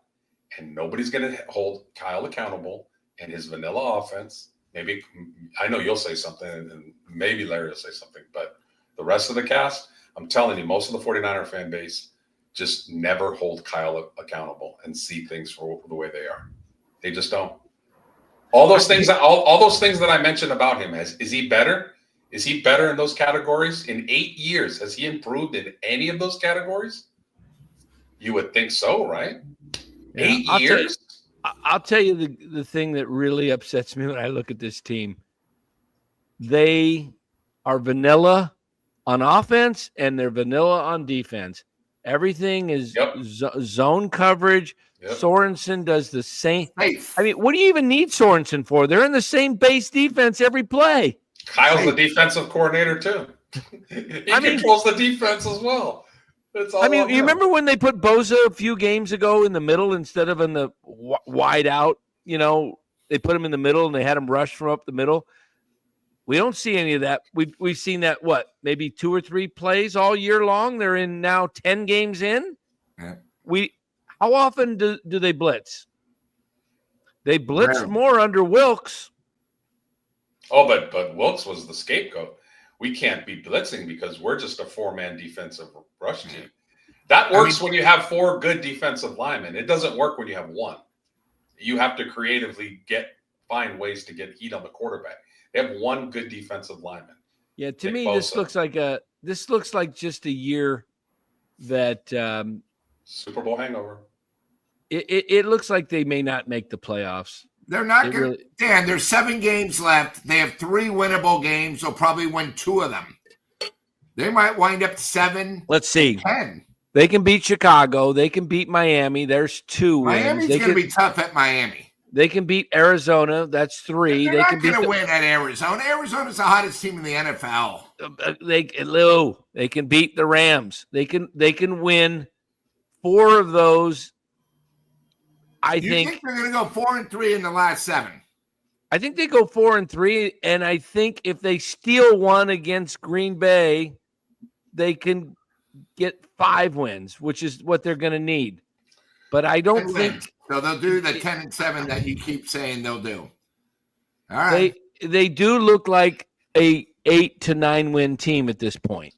And nobody's going to hold Kyle accountable and his vanilla offense. Maybe I know you'll say something, and maybe Larry will say something, but the rest of the cast, I'm telling you, most of the 49er fan base just never hold Kyle accountable and see things for the way they are. They just don't. All those things that I mentioned about him, is he better? Is he better in those categories? In 8 years, has he improved in any of those categories? You would think so, right? Yeah, 8 years? I'll tell you the thing that really upsets me when I look at this team. They are vanilla on offense and they're vanilla on defense. Everything is zone coverage. Yep. Sorensen does the same. I mean, what do you even need Sorensen for? They're in the same base defense every play. Kyle's the defensive coordinator too. He controls the defense as well. I mean, you remember when they put Bosa a few games ago in the middle instead of in the wide out? You know, they put him in the middle and they had him rush from up the middle. We don't see any of that. We've seen that, maybe 2 or 3 plays all year long. They're in now 10 games in. Yeah. How often do they blitz? They blitzed more under Wilkes. Oh, but Wilkes was the scapegoat. We can't be blitzing because we're just a 4-man defensive rush team. That works when you have 4 good defensive linemen. It doesn't work when you have 1. You have to creatively find ways to get heat on the quarterback. They have 1 good defensive lineman. Yeah, to me, this looks like just a year that Super Bowl hangover. It looks like they may not make the playoffs. They're not going to. Dan, there's 7 games left. They have 3 winnable games. They'll probably win 2 of them. They might wind up 7. Let's see. 10. They can beat Chicago. They can beat Miami. There's 2 wins. Miami's going to be tough at Miami. They can beat Arizona. That's 3. They're not going to win at Arizona. Arizona's the hottest team in the NFL. They can beat the Rams. They can win 4 of those. I think they're going to go 4-3 in the last 7. I think they go 4-3, and I think if they steal one against Green Bay, they can get 5 wins, which is what they're going to need. But I don't think so. They'll do the 10-7 that you keep saying they'll do. All right, they do look like a 8 to 9 win team at this point.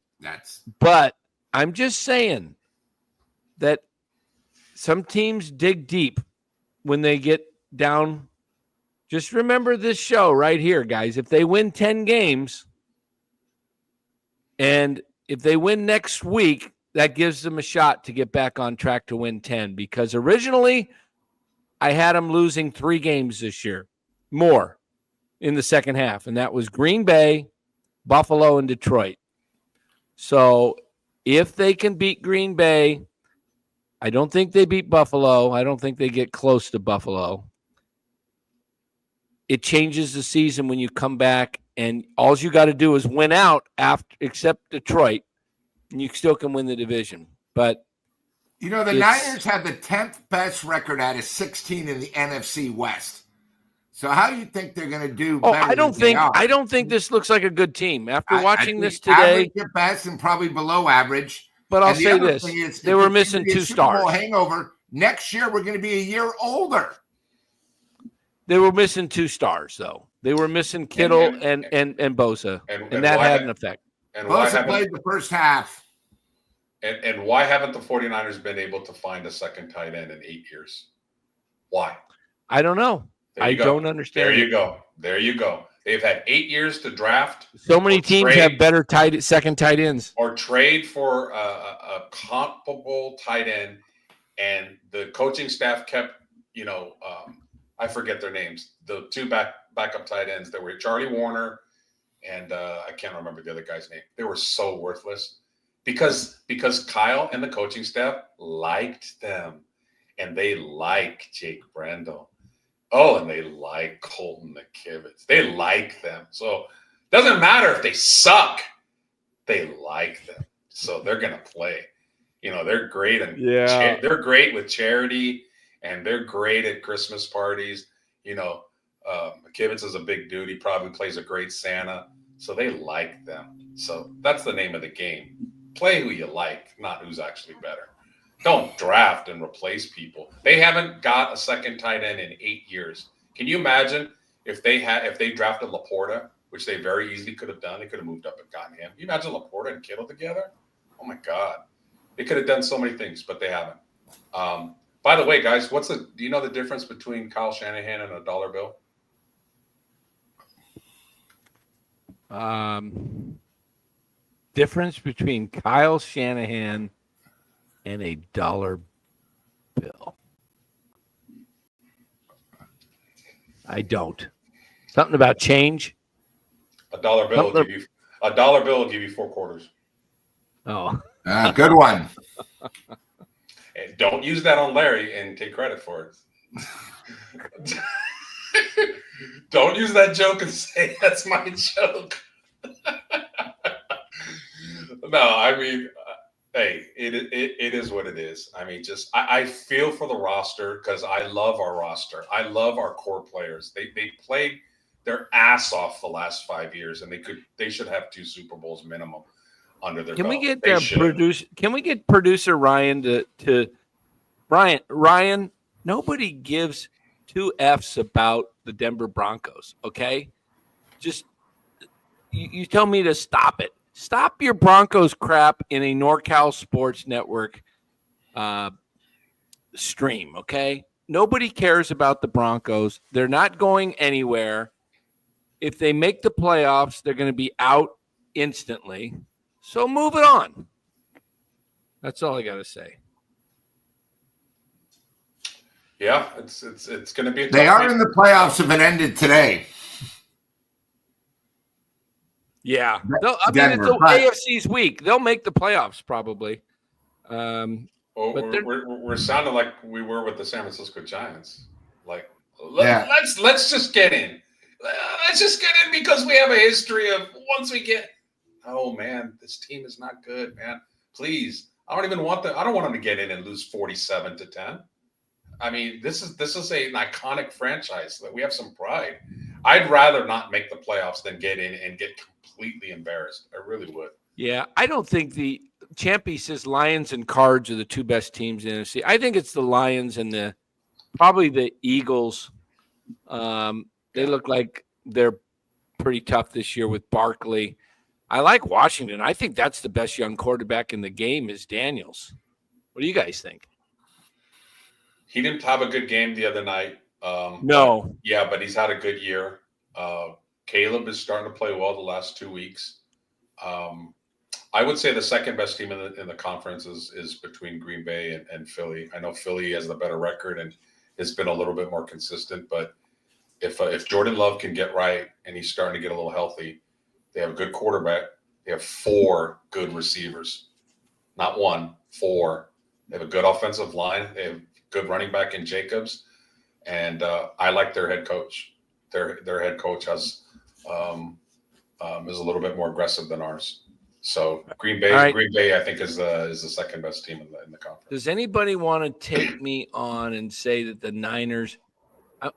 But I'm just saying that some teams dig deep when they get down. Just remember this show right here, guys. If they win 10 games and if they win next week, that gives them a shot to get back on track to win 10, because originally I had them losing 3 games this year, more in the second half, and that was Green Bay, Buffalo, and Detroit. So if they can beat Green Bay, I don't think they beat Buffalo. I don't think they get close to Buffalo. It changes the season when you come back, and all you got to do is win out except Detroit, and you still can win the division. But the Niners have the 10th best record out of 16 in the NFC West. So how do you think they're going to do? I don't think this looks like a good team after watching this today. Average at best and probably below average. But I'll say this: they were missing 2 stars. Hangover. Next year, we're going to be a year older. They were missing 2 stars, though. They were missing Kittle and Bosa, and that had an effect. And Bosa played the first half. And why haven't the 49ers been able to find a second tight end in 8 years? Why? I don't know. I don't understand. There you go. They've had 8 years to draft. So many teams have better second tight ends. Or trade for a comparable tight end, and the coaching staff kept, I forget their names. The 2 backup tight ends. There were Charlie Warner, and I can't remember the other guy's name. They were so worthless because Kyle and the coaching staff liked them, and they like Jake Brendel. Oh, and they like Colton McKivitz. They like them. So it doesn't matter if they suck. They like them. So they're going to play. They're great. And they're great with charity, and they're great at Christmas parties. McKivitz is a big dude. He probably plays a great Santa, so they like them. So that's the name of the game. Play who you like, not who's actually better. Don't draft and replace people. They haven't got a second tight end in 8 years. Can you imagine if they drafted Laporta, which they very easily could have done? They could have moved up and gotten him. Can you imagine Laporta and Kittle together? Oh my God, they could have done so many things, but they haven't. By the way, guys, do you know the difference between Kyle Shanahan and a dollar bill? Difference between Kyle Shanahan and a dollar bill. I don't. Something about change. A dollar bill will give you 4 quarters. Oh, Good one. And don't use that on Larry and take credit for it. Don't use that joke and say that's my joke. No, I mean, hey, it is what it is. I mean, I feel for the roster because I love our roster. I love our core players. They played their ass off the last 5 years, and they should have 2 Super Bowls minimum under their belt. Can we get producer Ryan to Ryan? Nobody gives 2 F's about the Denver Broncos. Okay, just you tell me to stop it. Stop your Broncos crap in a NorCal Sports Network stream, okay? Nobody cares about the Broncos. They're not going anywhere. If they make the playoffs, they're going to be out instantly. So move it on. That's all I got to say. Yeah, it's going to be a tough They are week. in the playoffs if it ended today. Yeah. Denver, It's AFC's week. They'll make the playoffs probably. Well, but we're sounding like we were with the San Francisco Giants. Like, Yeah. let's just get in. Let's just get in because we have a history of once we get. Oh man, this team is not good, man. Please, I don't want them to get in and lose 47-10. I mean, this is an iconic franchise that we have some pride. I'd rather not make the playoffs than get in and get completely embarrassed. I really would. Yeah, I don't think the Champy says Lions and Cards are the 2 best teams in the NFC. I think it's the Lions and probably the Eagles. They look like they're pretty tough this year with Barkley. I like Washington. I think that's the best young quarterback in the game is Daniels. What do you guys think? He didn't have a good game the other night. No. But he's had a good year. Caleb is starting to play well the last 2 weeks. I would say the second best team in the conference is between Green Bay and Philly. I know Philly has the better record and has been a little bit more consistent, but if Jordan Love can get right and he's starting to get a little healthy, they have a good quarterback. They have 4 good receivers, not 1, 4. They have a good offensive line. They have good running back in Jacobs, and I like their head coach. Their head coach is a little bit more aggressive than ours. So Green Bay, I think is the second best team in the conference. Does anybody want to take me on and say that the Niners?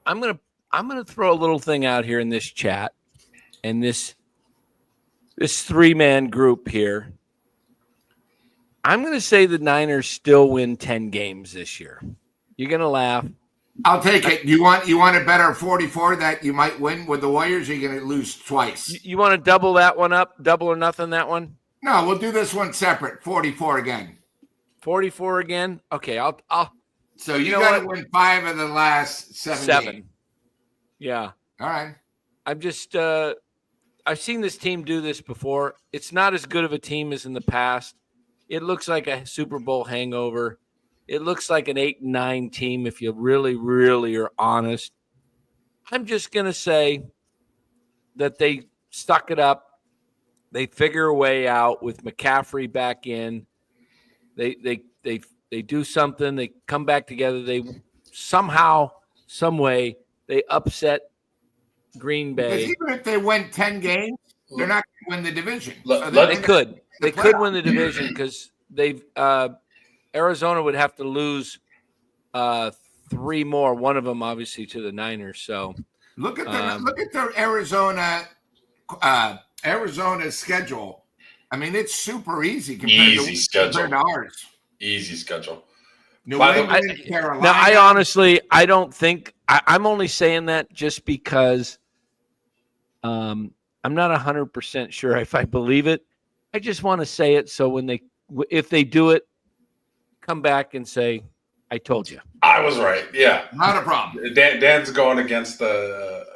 I'm gonna throw a little thing out here in this chat, and this 3-man group here. I'm gonna say the Niners still win 10 games this year. You're gonna laugh. I'll take it. You want a better 44 that you might win with the Warriors? Or you're going to lose twice. You want to double that one up? Double or nothing that one? No, we'll do this one separate. 44 again. 44 again? Okay, I'll. So you got to win 5 of the last 7 games. Yeah. All right. I'm just. I've seen this team do this before. It's not as good of a team as in the past. It looks like a Super Bowl hangover. It looks like an 8-9 team if you really, really are honest. I'm just going to say that they stuck it up. They figure a way out with McCaffrey back in. They do something. They come back together. They somehow, some way, they upset Green Bay. Because even if they win 10 games, they're not going to win the division. They could. They could win the division because they've Arizona would have to lose 3 more. One of them, obviously, to the Niners. So Look at their Arizona schedule. I mean, it's super easy compared to ours. Easy schedule. New England, Carolina. Now, I don't think I'm only saying that just because I'm not 100% sure if I believe it. I just want to say it so if they do it, come back and say, I told you. I was right. Yeah. Not a problem. Dan's going against the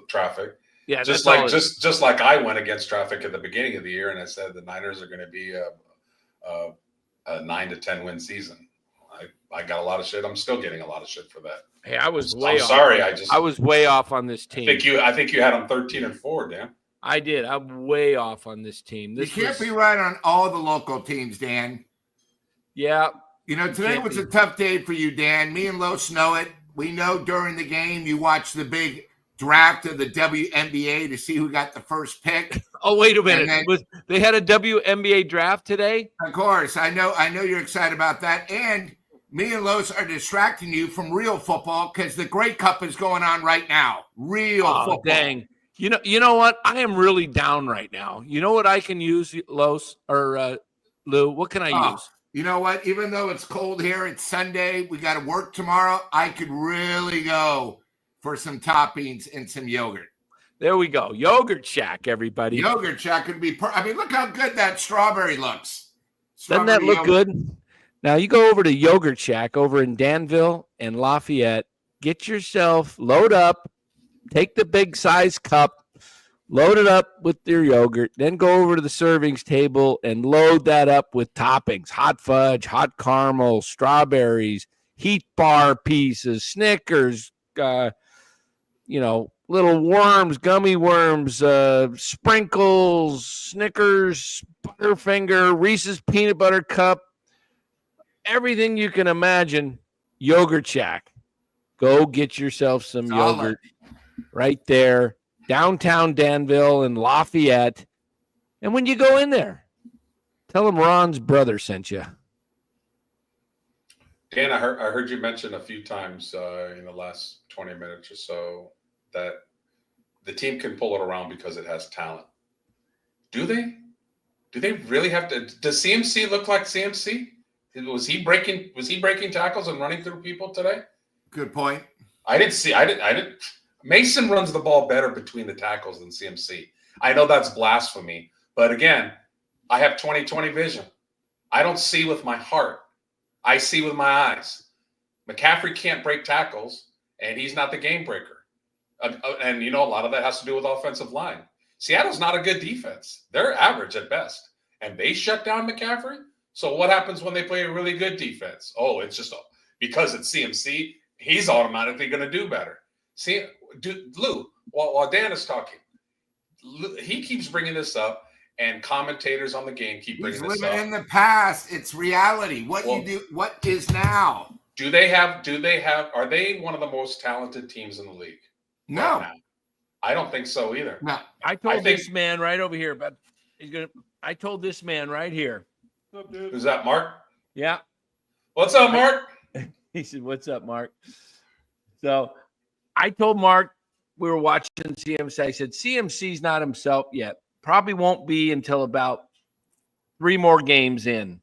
traffic. Yeah, just like I went against traffic at the beginning of the year, and I said the Niners are going to be a 9 to 10 win season. I got a lot of shit. I'm still getting a lot of shit for that. Hey, I was way off. Sorry, I was way off on this team. I think you had them 13-4, Dan. I did. I'm way off on this team. You can't be right on all the local teams, Dan. Yeah. You know, today was a tough day for you, Dan. Me and Los know it. We know during the game you watched the big draft of the WNBA to see who got the first pick. Oh, wait a minute. They had a WNBA draft today? Of course. I know you're excited about that. And me and Los are distracting you from real football because the Grey Cup is going on right now. Real football. Dang. You know what? I am really down right now. You know what I can use, Los or Lou? What can I use? You know what? Even though it's cold here, it's Sunday. We got to work tomorrow. I could really go for some toppings and some yogurt. There we go. Yogurtshack, everybody. Yogurtshack could be I mean, look how good that strawberry looks. Doesn't that look good? Now, you go over to Yogurtshack over in Danville and Lafayette. Get yourself, load up, take the big size cup, load it up with your yogurt, then go over to the servings table and load that up with toppings, hot fudge, hot caramel, strawberries, heat bar pieces, Snickers, little worms, gummy worms, sprinkles, Snickers, Butterfinger, Reese's peanut butter cup, everything you can imagine. Yogurtshack. Go get yourself some yogurt right there. Downtown Danville and Lafayette. And when you go in there, tell them Ron's brother sent you. Dan, I heard you mention a few times in the last 20 minutes or so that the team can pull it around because it has talent. Do they? Do they really have to? Does CMC look like CMC? Was he breaking tackles and running through people today? Good point. I didn't. Mason runs the ball better between the tackles than CMC. I know that's blasphemy, but again, I have 20/20 vision. I don't see with my heart. I see with my eyes. McCaffrey can't break tackles, and he's not the game breaker. And, a lot of that has to do with offensive line. Seattle's not a good defense. They're average at best, and they shut down McCaffrey. So what happens when they play a really good defense? Oh, it's just because it's CMC, he's automatically going to do better. See, Lou, while Dan is talking, he keeps bringing this up, and commentators on the game keep bringing this up. He's living in the past. It's reality. What is now? Are they one of the most talented teams in the league? No. Right, I don't think so either. No. I told this man right over here, but I told this man right here. What's up, dude? Who's that, Mark? Yeah. What's up, Mark? He said, "What's up, Mark?" So I told Mark, we were watching CMC. I said, CMC's not himself yet. Probably won't be until about 3 more games in.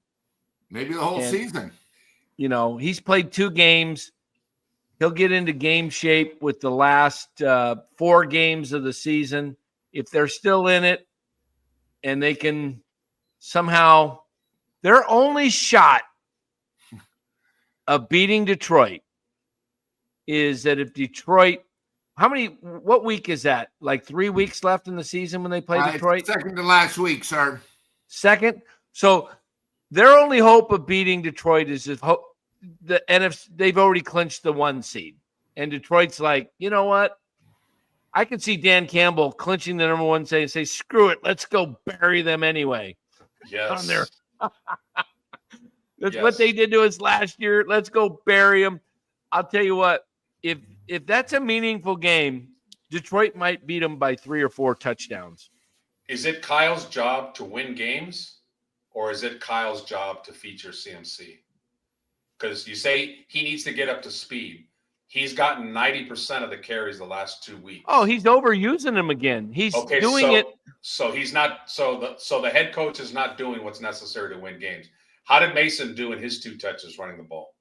Maybe the whole season. He's played 2 games. He'll get into game shape with the last 4 games of the season. If they're still in it and they can somehow, their only shot of beating Detroit is that if Detroit, what week is that? Like 3 weeks left in the season when they play Detroit? Second to last week, sir. Second? So their only hope of beating Detroit is if the NFC, they've already clinched the 1 seed. And Detroit's like, you know what? I could see Dan Campbell clinching the number 1 seed and say, screw it, let's go bury them anyway. Yes. On there. That's what they did to us last year. Let's go bury them. I'll tell you what, if that's a meaningful game, Detroit might beat them by 3 or 4 touchdowns. Is it Kyle's job to win games, or is it Kyle's job to feature CMC? Because you say he needs to get up to speed. He's gotten 90% of the carries the last 2 weeks. Oh, he's overusing him again. He's doing it. So he's not. So the head coach is not doing what's necessary to win games. How did Mason do in his 2 touches running the ball?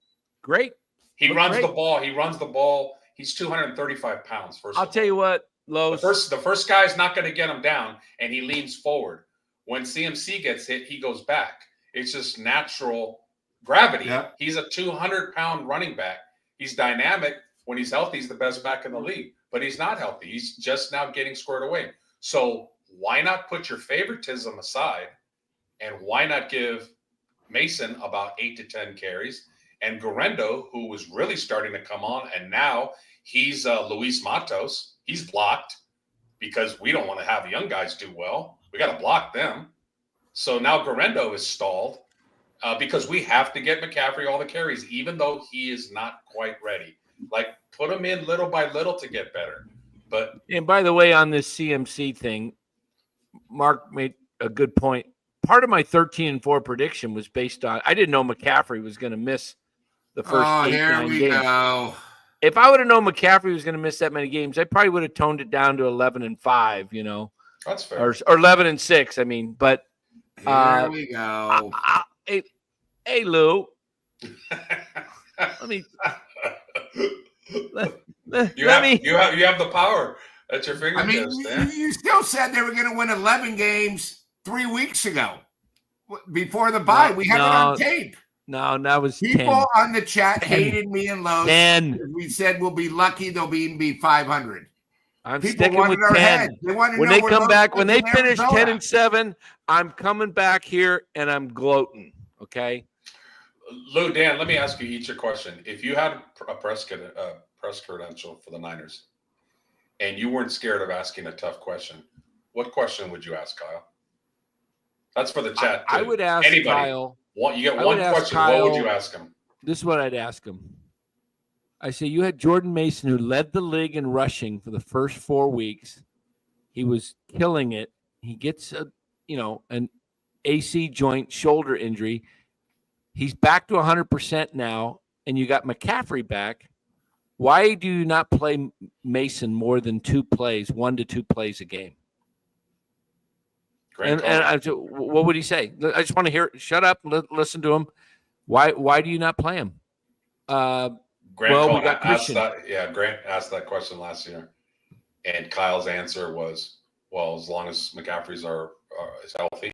Great. He runs the ball. He runs the ball. He's 235 pounds. I'll tell you what, Los. The first guy is not going to get him down, and he leans forward. When CMC gets hit, he goes back. It's just natural gravity. Yep. He's a 200-pound running back. He's dynamic. When he's healthy, he's the best back in the league. But he's not healthy. He's just now getting squared away. So why not put your favoritism aside, and why not give Mason about 8 to 10 carries, and Guerrero, who was really starting to come on, and now he's Luis Matos. He's blocked because we don't want to have young guys do well. We got to block them. So now Guerrero is stalled because we have to get McCaffrey all the carries, even though he is not quite ready. Like, put him in little by little to get better. And by the way, on this CMC thing, Mark made a good point. Part of my 13-4 prediction was based on I didn't know McCaffrey was going to miss the first 8-9 games. Go. If I would have known McCaffrey was going to miss that many games, I probably would have toned it down to 11-5. You know, that's fair. Or 11-6. I mean, but here we go. Hey, Lou. Let me. You have the power at your fingertips. You still said they were going to win 11 games 3 weeks ago before the bye. We have it on tape. No, that was people 10. on the chat hated me and Lowe's. 10. We said we'll be lucky they'll be 500. I'm People sticking with 10. When they come back, when they finish 10-7, I'm coming back here and I'm gloating. Okay. Lou, Dan, let me ask you each a question. If you had a press credential for the Niners and you weren't scared of asking a tough question, what question would you ask Kyle? That's for the chat. I would ask anybody. Kyle. You get one question. Kyle, what would you ask him? This is what I'd ask him. I say, you had Jordan Mason, who led the league in rushing for the first 4 weeks. He was killing it. He gets an AC joint shoulder injury. He's back to 100% now, and you got McCaffrey back. Why do you not play Mason more than 2 plays, 1 to 2 plays a game? And what would he say? I just want to hear. Shut up. Listen to him. Why do you not play him? Grant we got Christian. Grant asked that question last year, and Kyle's answer was, "Well, as long as McCaffrey's is healthy,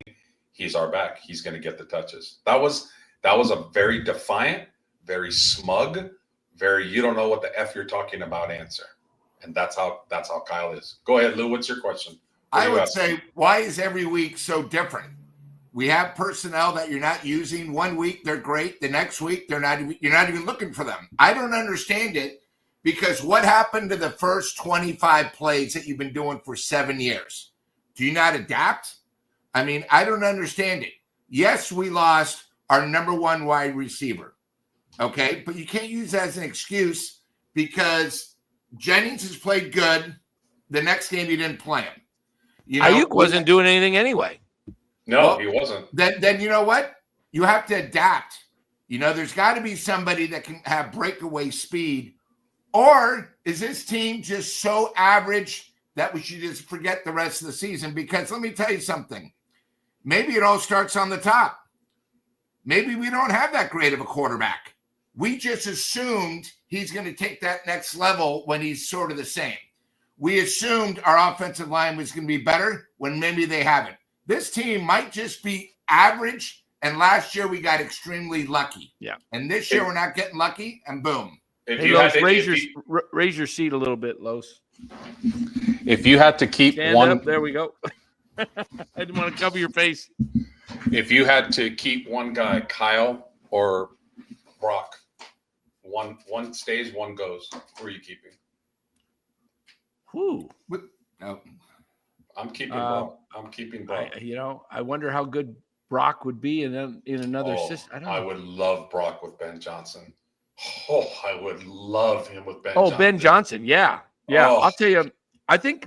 he's our back. He's going to get the touches." That was a very defiant, very smug, very you don't know what the F you're talking about answer, and that's how Kyle is. Go ahead, Lou. What's your question? I would say, why is every week so different? We have personnel that you're not using. 1 week they're great. The next week you're not even looking for them. I don't understand it, because what happened to the first 25 plays that you've been doing for 7 years? Do you not adapt? I mean, I don't understand it. Yes, we lost our number 1 wide receiver. Okay, but you can't use that as an excuse, because Jennings has played good. The next game you didn't play him. Ayuk wasn't doing anything anyway. No, he wasn't. Then you know what? You have to adapt. There's got to be somebody that can have breakaway speed. Or is this team just so average that we should just forget the rest of the season? Because let me tell you something. Maybe it all starts on the top. Maybe we don't have that great of a quarterback. We just assumed he's going to take that next level when he's sort of the same. We assumed our offensive line was going to be better when maybe they haven't. This team might just be average, and last year we got extremely lucky. Yeah. And this year we're not getting lucky, and boom. Raise your seat a little bit, Los. If you had to keep Stand up, there we go. I didn't want to cover your face. If you had to keep one guy, Kyle or Brock, one stays, one goes, who are you keeping? Who? No. I'm keeping Brock. I'm keeping Brock. I wonder how good Brock would be in another system. I don't know. I would love Brock with Ben Johnson. Oh, I would love him with Ben Johnson. Oh, Ben Johnson. Yeah. Yeah. I'll tell you, I think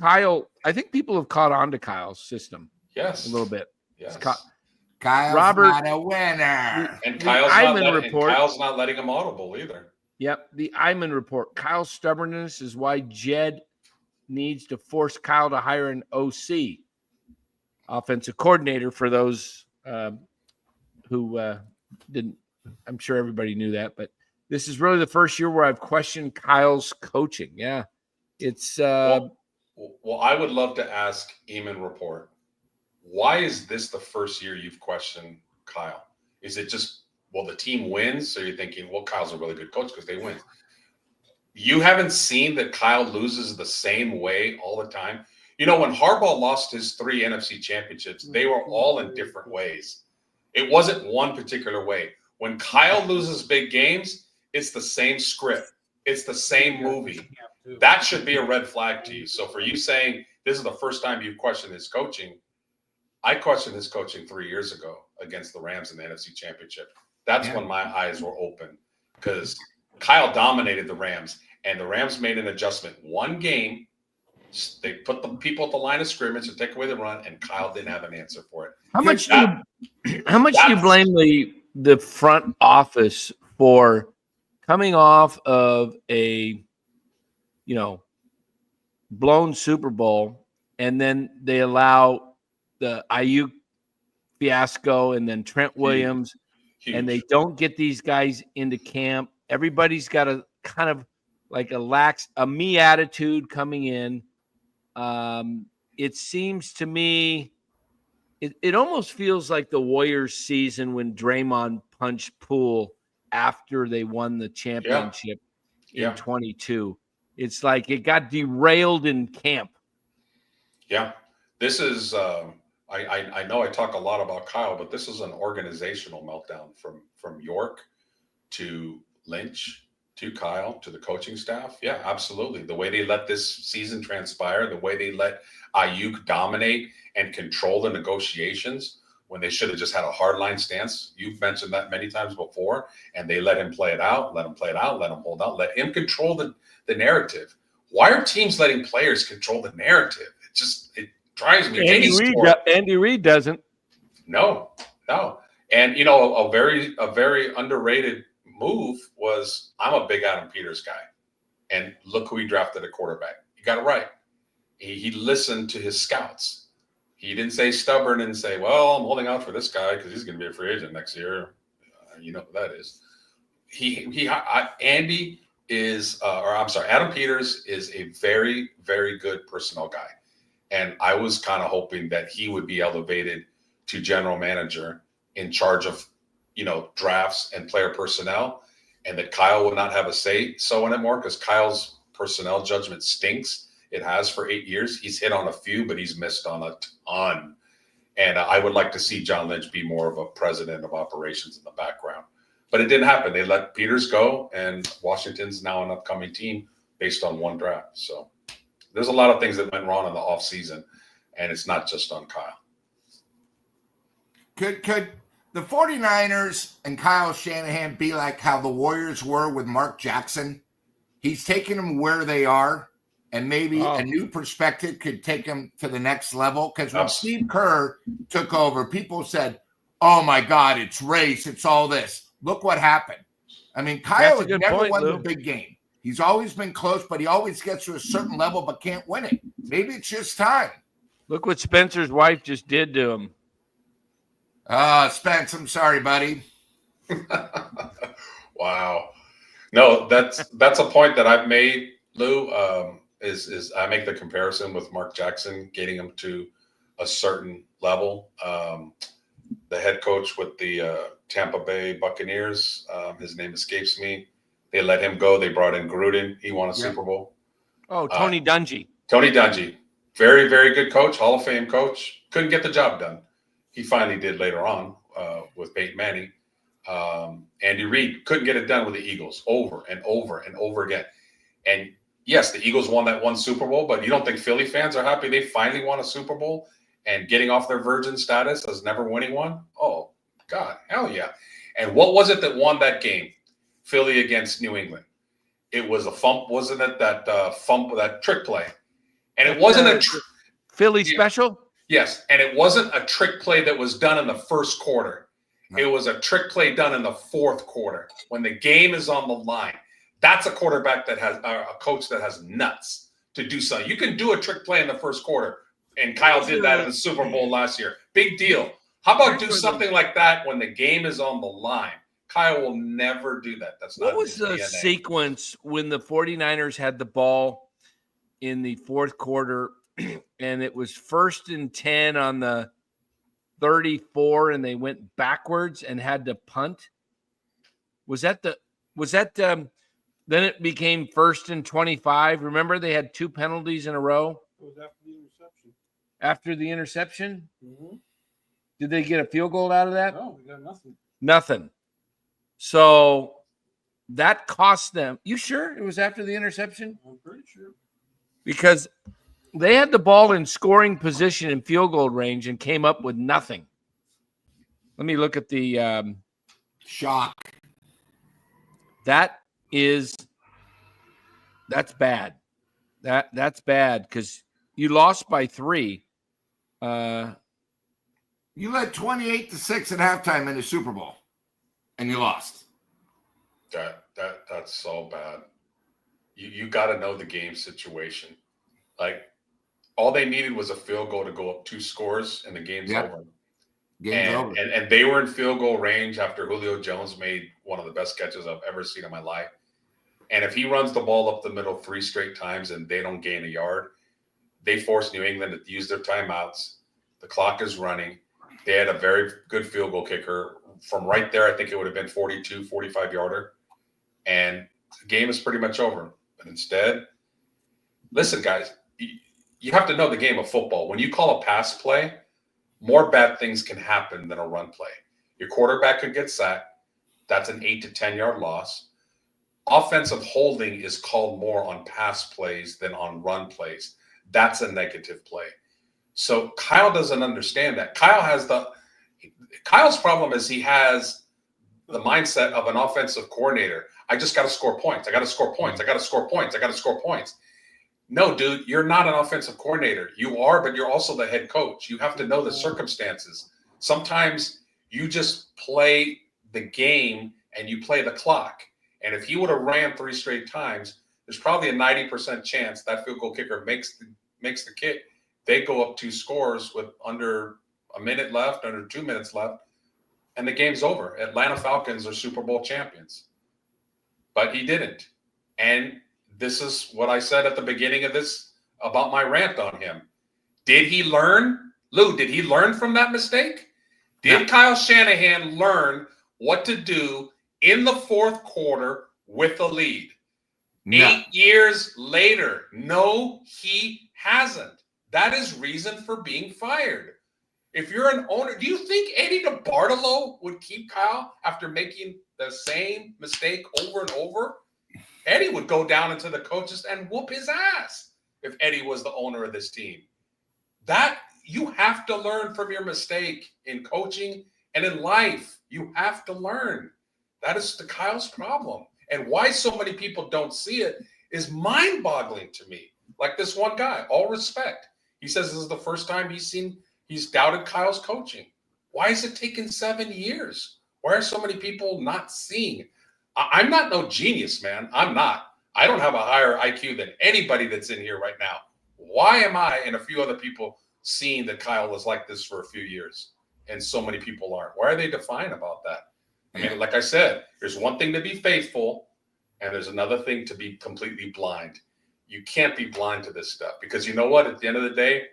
people have caught on to Kyle's system. Yes. A little bit. Yes. Kyle's Robert, not a winner. And Kyle's not letting him audible either. Yep. The Iman report. Kyle's stubbornness is why Jed needs to force Kyle to hire an OC, offensive coordinator, for those who didn't. I'm sure everybody knew that, but this is really the first year where I've questioned Kyle's coaching. Yeah. It's Well, I would love to ask Eamon Report, why is this the first year you've questioned Kyle? Is it just, well, the team wins, so you're thinking, well, Kyle's a really good coach because they win? You haven't seen that Kyle loses the same way all the time? You know, when Harbaugh lost his 3 NFC championships, they were all in different ways. It wasn't one particular way. When Kyle loses big games, it's the same script. It's the same movie. That should be a red flag to you. So for you saying this is the first time you've questioned his coaching, I questioned his coaching 3 years ago against the Rams in the NFC Championship. That's when my eyes were open, because Kyle dominated the Rams, and the Rams made an adjustment. One game, they put the people at the line of scrimmage to take away the run, and Kyle didn't have an answer for it. how much do you blame the front office for coming off of a blown Super Bowl, and then they allow the Ayuk fiasco and then Trent Williams, and they don't get these guys into camp. Everybody's got a kind of like a me attitude coming in. It seems to me, it almost feels like the Warriors season when Draymond punched Poole after they won the championship in 22. It's like it got derailed in camp. Yeah. This is, I know I talk a lot about Kyle, but this is an organizational meltdown from York to Lynch to Kyle to the coaching staff. Yeah, absolutely. The way they let this season transpire, the way they let Ayuk dominate and control the negotiations when they should have just had a hardline stance. You've mentioned that many times before, and they let him play it out, let him hold out, let him control the narrative. Why are teams letting players control the narrative? It drives me. Andy Reid doesn't. No. And a very underrated move was, I'm a big Adam Peters guy, and look who he drafted at quarterback. He got it right. He listened to his scouts. He didn't say stubborn and say, well, I'm holding out for this guy because he's going to be a free agent next year. You know who that is. Adam Peters is a very, very good personnel guy. And I was kind of hoping that he would be elevated to general manager in charge of, drafts and player personnel, and that Kyle would not have a say so in it more, because Kyle's personnel judgment stinks. It has for 8 years. He's hit on a few, but he's missed on a ton. And I would like to see John Lynch be more of a president of operations in the background. But it didn't happen. They let Peters go, and Washington's now an upcoming team based on one draft. So there's a lot of things that went wrong in the offseason, and it's not just on Kyle. Could the 49ers and Kyle Shanahan be like how the Warriors were with Mark Jackson? He's taking them where they are, and maybe a new perspective could take them to the next level. Because when Steve Kerr took over, people said, oh, my God, it's race, it's all this. Look what happened. I mean, Kyle has never won the big game. He's always been close, but he always gets to a certain level but can't win it. Maybe it's just time. Look what Spencer's wife just did to him. Spence, I'm sorry, buddy. Wow. No, that's a point that I've made, Lou, is I make the comparison with Mark Jackson getting him to a certain level. The head coach with the Tampa Bay Buccaneers, his name escapes me. They let him go. They brought in Gruden. He won a Super Bowl. Oh, Tony Dungy. Tony Dungy. Very, very good coach, Hall of Fame coach. Couldn't get the job done. He finally did later on with Peyton Manning. Andy Reid couldn't get it done with the Eagles over and over and over again. And yes, the Eagles won that one Super Bowl, but you don't think Philly fans are happy they finally won a Super Bowl and getting off their virgin status as never winning one? Oh, God, hell yeah. And what was it that won that game? Philly against New England. It was a fump, wasn't it? That trick play. And it wasn't a Philly special? Yes. And it wasn't a trick play that was done in the first quarter. No. It was a trick play done in the fourth quarter when the game is on the line. That's a quarterback that has a coach that has nuts to do something. You can do a trick play in the first quarter, and Kyle did that in the Super Bowl last year. Big deal. How about do something like that when the game is on the line? Kyle will never do that. That's not What was his the DNA. sequence when the 49ers had the ball in the fourth quarter and it was 1st and 10 on the 34 and they went backwards and had to punt? Then it became 1st and 25. Remember they had 2 penalties in a row It was after the interception. after the interception? Mm-hmm. Did they get a field goal out of that? No, we got nothing. Nothing. So that cost them. You sure it was after the interception? I'm pretty sure. Because they had the ball in scoring position in field goal range and came up with nothing. Let me look at the Shock. that's bad. That's bad because you lost by 3. You led 28-6 at halftime in the Super Bowl, and you lost. That's so bad. You got to know the game situation. Like, all they needed was a field goal to go up 2 scores, and the game's over. Game's over. And they were in field goal range after Julio Jones made one of the best catches I've ever seen in my life. And if he runs the ball up the middle 3 straight times and they don't gain a yard, they force New England to use their timeouts. The clock is running. They had a very good field goal kicker. From right there, I think it would have been 42, 45-yarder. And the game is pretty much over. But instead, listen, guys, you have to know the game of football. When you call a pass play, more bad things can happen than a run play. Your quarterback could get sacked. That's an 8 to 10-yard loss. Offensive holding is called more on pass plays than on run plays. That's a negative play. So Kyle doesn't understand that. Kyle's problem is he has the mindset of an offensive coordinator. I just got to score points. I got to score points. I got to score points. I got to score points. No, dude, you're not an offensive coordinator. You are, but you're also the head coach. You have to know the circumstances. Sometimes you just play the game and you play the clock. And if he would have ran 3 straight times, there's probably a 90% chance that field goal kicker makes the kick. They go up 2 scores with under a minute left, under 2 minutes left, and the game's over. Atlanta Falcons are Super Bowl champions. But he didn't. And this is what I said at the beginning of this about my rant on him. Did he learn? Lou, did he learn from that mistake? Did Kyle Shanahan learn what to do in the fourth quarter with a lead? No. 8 years later, no, he hasn't. That is reason for being fired. If you're an owner, do you think Eddie DeBartolo would keep Kyle after making the same mistake over and over? Eddie would go down into the coaches and whoop his ass if Eddie was the owner of this team. That you have to learn from your mistake in coaching and in life. You have to learn. That is the Kyle's problem. And why so many people don't see it is mind-boggling to me. Like this one guy, all respect. He says this is the first time he's doubted Kyle's coaching. Why is it taking 7 years? Why are so many people not seeing? I'm not no genius, man. I'm not. I don't have a higher IQ than anybody that's in here right now. Why am I and a few other people seeing that Kyle was like this for a few years and so many people aren't? Why are they defiant about that? I mean, like I said, there's one thing to be faithful and there's another thing to be completely blind. You can't be blind to this stuff because you know what? At the end of the day,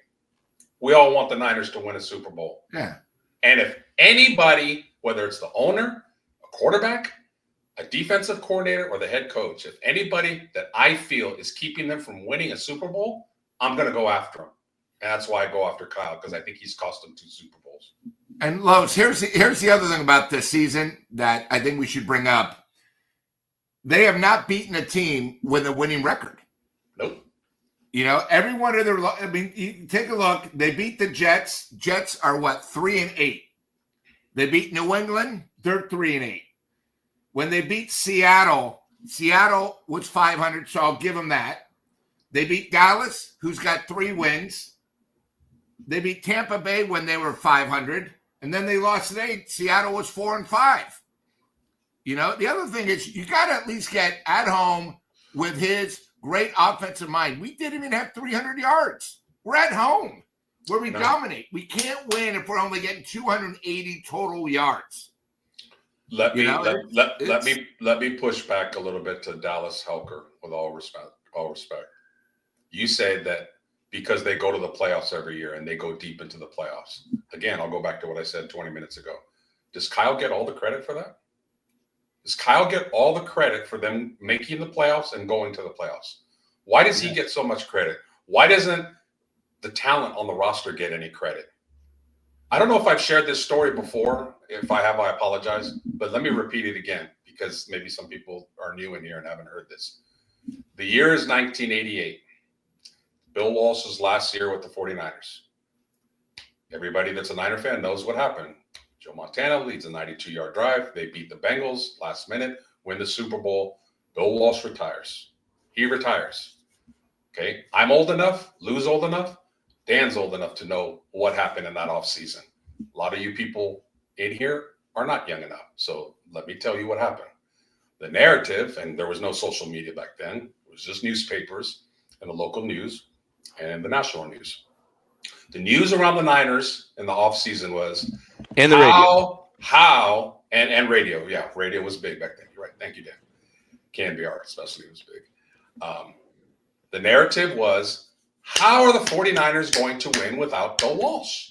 we all want the Niners to win a Super Bowl. Yeah. And if anybody, whether it's the owner, a quarterback, a defensive coordinator, or the head coach, if anybody that I feel is keeping them from winning a Super Bowl, I'm going to go after him. And that's why I go after Kyle, because I think he's cost them 2 Super Bowls. And Lowe's, here's the other thing about this season that I think we should bring up. They have not beaten a team with a winning record. Nope. You know, every one of their, I mean, you take a look. They beat the Jets. Jets are what, 3-8. They beat New England. They're 3-8. When they beat Seattle, Seattle was 500, so I'll give them that. They beat Dallas, who's got 3 wins. They beat Tampa Bay when they were 500, and then they lost today. Seattle was 4-5. You know, the other thing is you got to at least get at home with his great offensive mind. We didn't even have 300 yards. We're at home where we dominate. We can't win if we're only getting 280 total yards. Let me push back a little bit to Dallas Helker with all respect. You say that because they go to the playoffs every year and they go deep into the playoffs. Again, I'll go back to what I said 20 minutes ago. Does Kyle get all the credit for that? Does Kyle get all the credit for them making the playoffs and going to the playoffs? Why does he get so much credit? Why doesn't the talent on the roster get any credit? I don't know if I've shared this story before. If I have, I apologize. But let me repeat it again because maybe some people are new in here and haven't heard this. The year is 1988. Bill Walsh's last year with the 49ers. Everybody that's a Niner fan knows what happened. Joe Montana leads a 92-yard drive. They beat the Bengals last minute, win the Super Bowl. Bill Walsh retires. He retires. Okay, I'm old enough, Lou's old enough, Dan's old enough to know what happened in that offseason. A lot of you people in here are not young enough. So let me tell you what happened. The narrative, and there was no social media back then, it was just newspapers and the local news and the national news. The news around the Niners in the offseason was And the radio. And radio. Yeah, radio was big back then. You're right. Thank you, Dan. KNBR especially was big. The narrative was, how are the 49ers going to win without Bill Walsh?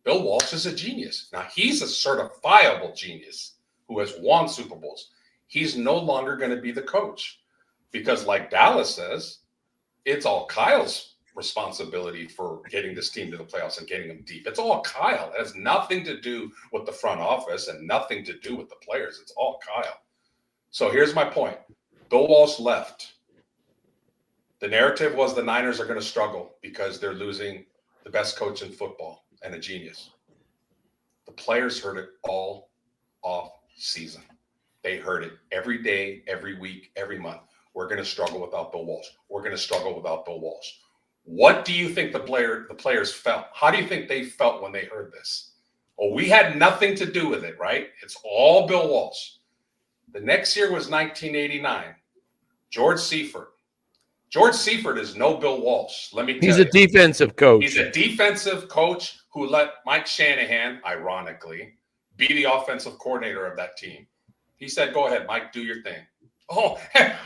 Bill Walsh is a genius. Now, he's a certifiable genius who has won Super Bowls. He's no longer going to be the coach because, like Dallas says, it's all Kyle's responsibility for getting this team to the playoffs and getting them deep. It's all Kyle. It has nothing to do with the front office and nothing to do with the players. It's all Kyle. So here's my point. Bill Walsh left. The narrative was the Niners are going to struggle because they're losing the best coach in football and a genius. The players heard it all off season. They heard it every day, every week, every month. We're going to struggle without Bill Walsh. We're going to struggle without Bill Walsh. What do you think the players felt? How do you think they felt when they heard this? Well, we had nothing to do with it, right? It's all Bill Walsh. The next year was 1989. George Seifert. George Seifert is no Bill Walsh. Let me tell you. He's a defensive coach. He's a defensive coach who let Mike Shanahan, ironically, be the offensive coordinator of that team. He said, go ahead, Mike, do your thing. Oh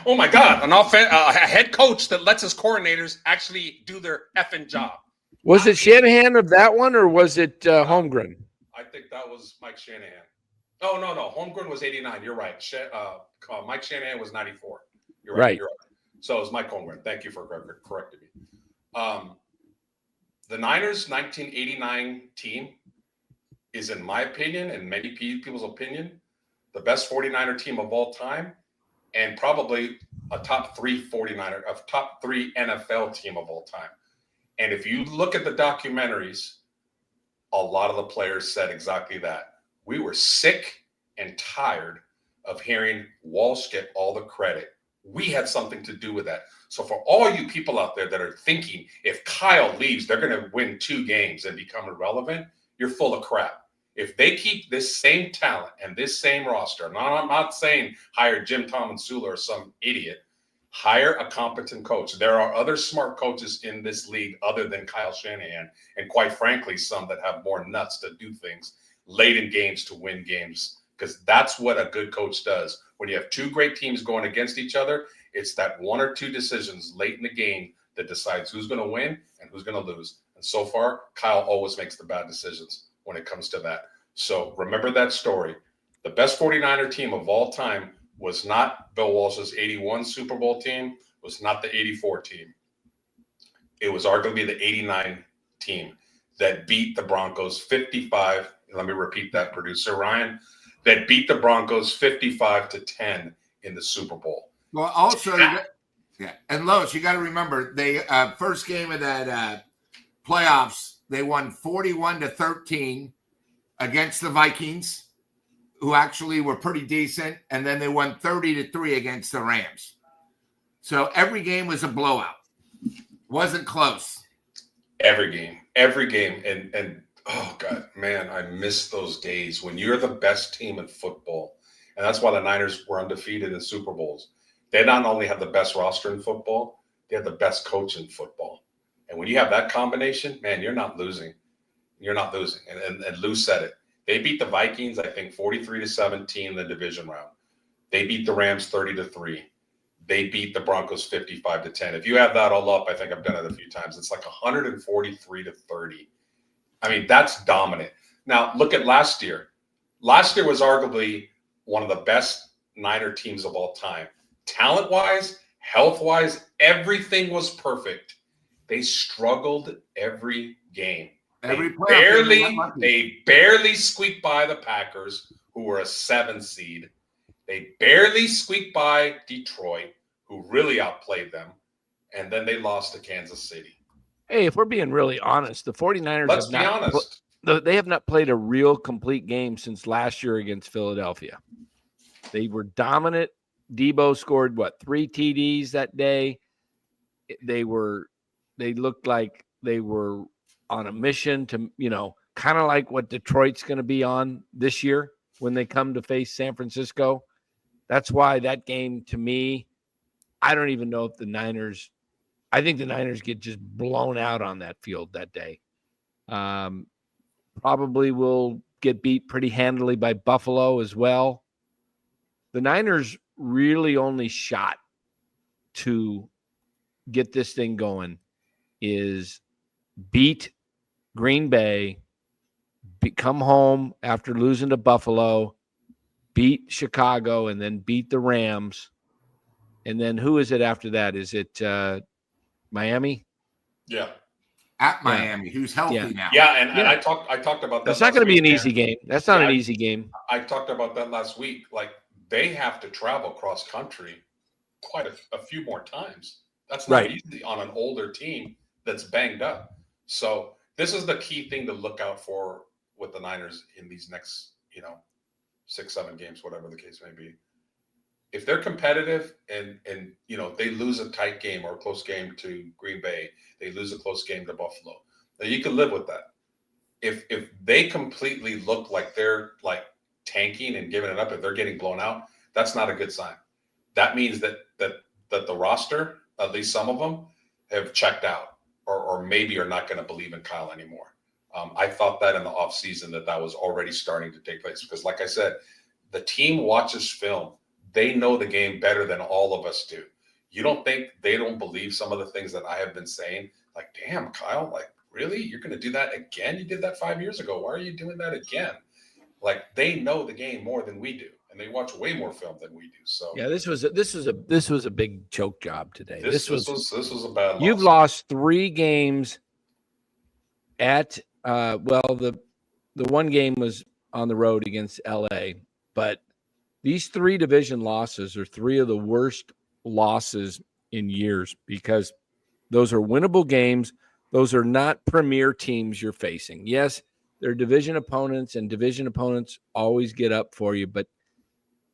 my God, a head coach that lets his coordinators actually do their effing job. Was it Shanahan of that one, or was it Holmgren? I think that was Mike Shanahan. Oh, no. Holmgren was 89. You're right. Mike Shanahan was 94. You're right. You're right. So it was Mike Holmgren. Thank you for correcting me. The Niners 1989 team is, in my opinion, and many people's opinion, the best 49er team of all time, and probably a top three NFL team of all time. And if you look at the documentaries, a lot of the players said exactly that. We were sick and tired of hearing Walsh get all the credit. We had something to do with that. So for all you people out there that are thinking if Kyle leaves, they're going to win 2 games and become irrelevant, you're full of crap. If they keep this same talent and this same roster, and I'm not saying hire Jim Tomlinsula or some idiot, hire a competent coach. There are other smart coaches in this league other than Kyle Shanahan, and quite frankly, some that have more nuts to do things late in games to win games, because that's what a good coach does. When you have 2 great teams going against each other, it's that 1 or 2 decisions late in the game that decides who's going to win and who's going to lose. And so far, Kyle always makes the bad decisions when it comes to that. So remember that story. The best 49er team of all time was not Bill Walsh's 81 Super Bowl team, was not the 84 team. It was arguably the 89 team that beat the Broncos 55. Let me repeat that, producer Ryan, that beat the Broncos 55-10 in the Super Bowl. Well, also, and Lois, you got to remember, they first game of that playoffs, they won 41-13 against the Vikings, who actually were pretty decent, and then they won 30-3 against the Rams. So every game was a blowout. Wasn't close. Every game. And oh God, man, I miss those days when you're the best team in football And that's why the Niners were undefeated in Super Bowls. They not only have the best roster in football, they have the best coach in football. And when you have that combination, man, you're not losing. You're not losing. And Lou said it. They beat the Vikings, I think, 43-17 in the division round. They beat the Rams 30-3. They beat the Broncos 55-10. If you add that all up, I think I've done it a few times. It's like 143-30. I mean, that's dominant. Now, look at last year. Last year was arguably one of the best Niner teams of all time. Talent-wise, health-wise, everything was perfect. They struggled every game. They barely squeaked by the Packers, who were a 7 seed. They barely squeaked by Detroit, who really outplayed them. And then they lost to Kansas City. Hey, if we're being really honest, the 49ers Let's be honest. They have not played a real complete game since last year against Philadelphia. They were dominant. Debo scored, 3 TDs that day. They looked like they were on a mission to, kind of like what Detroit's going to be on this year when they come to face San Francisco. That's why that game, to me, I don't even know if I think the Niners get just blown out on that field that day. Probably will get beat pretty handily by Buffalo as well. The Niners really only shot to get this thing going is beat Green Bay, come home after losing to Buffalo, beat Chicago, and then beat the Rams. And then who is it after that? Is it Miami? Yeah. At Miami, who's healthy now. Yeah, and I talked about that. That's not going to be an easy game. That's not an easy game. I talked about that last week. Like, they have to travel cross country quite a few more times. That's not easy on an older team that's banged up. So this is the key thing to look out for with the Niners in these next, 6-7 games, whatever the case may be. If they're competitive and they lose a tight game or a close game to Green Bay, they lose a close game to Buffalo, now you can live with that. If they completely look like they're like tanking and giving it up, if they're getting blown out, that's not a good sign. That means that the roster, at least some of them, have checked out or maybe are not going to believe in Kyle anymore. I thought that in the offseason that was already starting to take place because, like I said, the team watches film. They know the game better than all of us do. You don't think they don't believe some of the things that I have been saying? Like, damn, Kyle, like, really? You're going to do that again? You did that 5 years ago. Why are you doing that again? Like, they know the game more than we do, and they watch way more film than we do. So yeah, this was a big choke job today. This was a bad loss. You've lost 3 games at the one game was on the road against LA, but these 3 division losses are 3 of the worst losses in years because those are winnable games. Those are not premier teams you're facing. Yes, they're division opponents, and division opponents always get up for you, but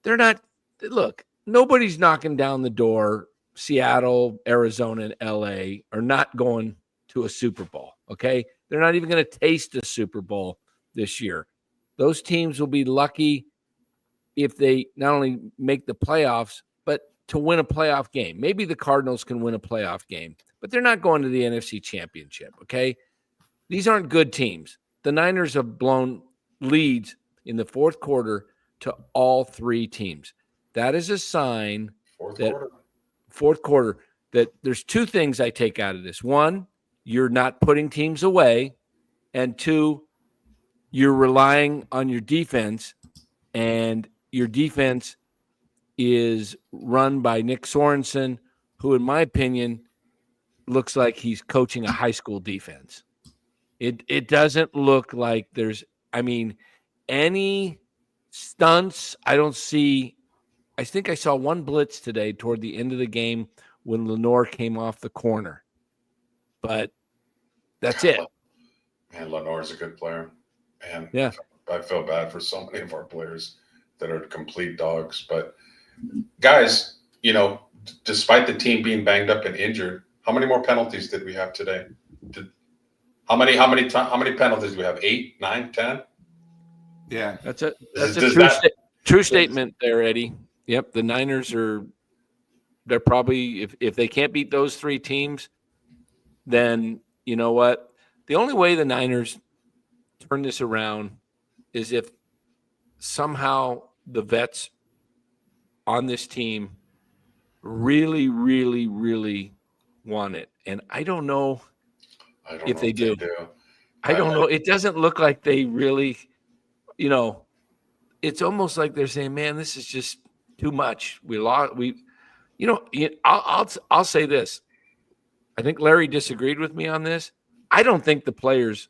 they're not. Look, nobody's knocking down the door. Seattle, Arizona, and LA are not going to a Super Bowl, okay? They're not even going to taste a Super Bowl this year. Those teams will be lucky if they not only make the playoffs, but to win a playoff game. Maybe the Cardinals can win a playoff game, but they're not going to the NFC Championship, okay? These aren't good teams. The Niners have blown leads in the fourth quarter to all 3 teams. That is a sign fourth quarter that there's 2 things I take out of this. 1, you're not putting teams away, and 2, you're relying on your defense, and your defense is run by Nick Sorensen, who, in my opinion, looks like he's coaching a high school defense. It doesn't look like there's, any stunts. I don't see. I think I saw one blitz today toward the end of the game when Lenore came off the corner, but that's it. Man, Lenore's a good player. Man, yeah, I feel bad for so many of our players that are complete dogs. But guys, despite the team being banged up and injured, how many more penalties did we have today? How many penalties do we have? 8, 9, 10? Yeah, that's a True statement there, Eddie. Yep, the Niners they're probably, if they can't beat those three teams, then you know what? The only way the Niners turn this around is if somehow the vets on this team really, really, really want it. And I don't know if they do. I don't know. It doesn't look like they really, it's almost like they're saying, man, this is just too much. I'll say this. I think Larry disagreed with me on this. I don't think the players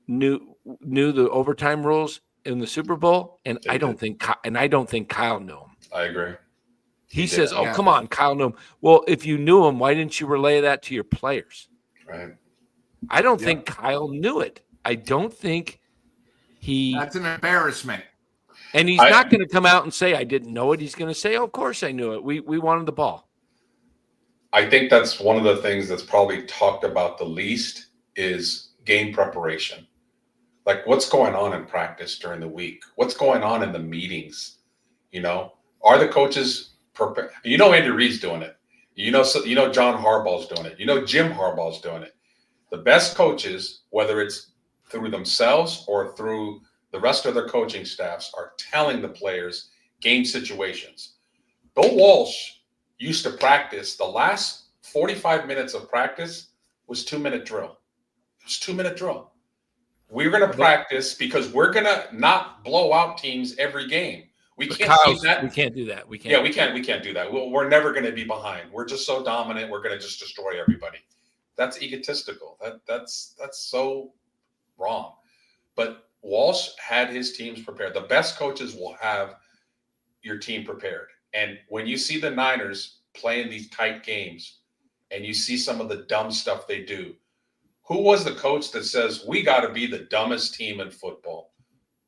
knew the overtime rules in the Super Bowl, and I don't think Kyle knew them. I agree. He says, "Oh, come on, Kyle knew him." Well, if you knew him, why didn't you relay that to your players? Right. I don't think Kyle knew it. I don't think he. That's an embarrassment. And he's not going to come out and say, "I didn't know it." He's going to say, "Oh, of course I knew it. We wanted the ball." I think that's one of the things that's probably talked about the least is game preparation. Like what's going on in practice during the week? What's going on in the meetings? Are the coaches prepared? Andy Reid's doing it. John Harbaugh's doing it. Jim Harbaugh's doing it. The best coaches, whether it's through themselves or through the rest of their coaching staffs, are telling the players game situations. Bill Walsh used to practice. The last 45 minutes of practice was 2-minute drill. It was 2-minute drill. We're going to practice because we're going to not blow out teams every game. We can't do that. We can't do that. We can't. Yeah, we can't do that. We're never going to be behind. We're just so dominant. We're going to just destroy everybody. That's egotistical. That's so wrong. But Walsh had his teams prepared. The best coaches will have your team prepared. And when you see the Niners playing these tight games and you see some of the dumb stuff they do, who was the coach that says, we got to be the dumbest team in football?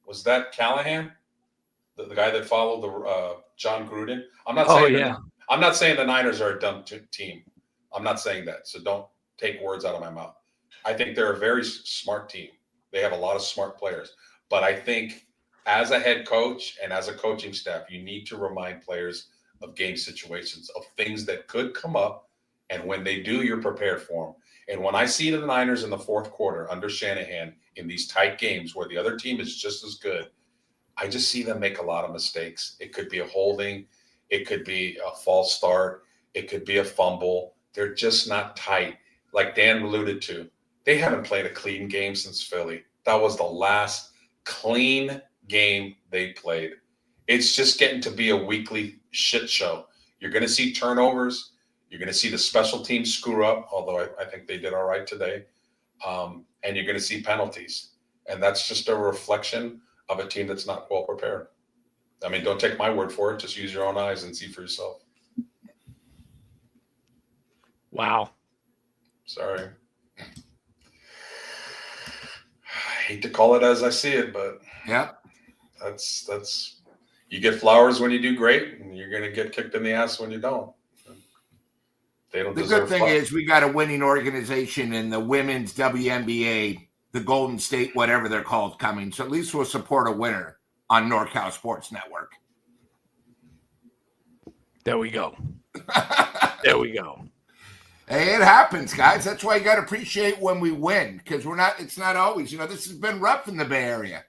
Was that Callahan? The guy that followed the John Gruden? I'm not saying the Niners are a dumb team. I'm not saying that. So don't take words out of my mouth. I think they're a very smart team. They have a lot of smart players. But I think as a head coach and as a coaching staff, you need to remind players of game situations, of things that could come up. And when they do, you're prepared for them. And when I see the Niners in the fourth quarter under Shanahan in these tight games where the other team is just as good, I just see them make a lot of mistakes. It could be a holding. It could be a false start. It could be a fumble. They're just not tight. Like Dan alluded to, they haven't played a clean game since Philly. That was the last clean game they played. It's just getting to be a weekly shit show. You're going to see turnovers. You're going to see the special teams screw up, although I think they did all right today. And you're going to see penalties. And that's just a reflection of a team that's not well prepared. I mean, don't take my word for it. Just use your own eyes and see for yourself. Wow. Sorry. I hate to call it as I see it, but that's you get flowers when you do great, and you're going to get kicked in the ass when you don't. They don't. The good thing is we got a winning organization in the women's WNBA, the Golden State, whatever they're called, coming. So at least we'll support a winner on NorCal Sports Network. There we go. There we go. Hey, it happens, guys. That's why you got to appreciate when we win, because it's not always, this has been rough in the Bay Area.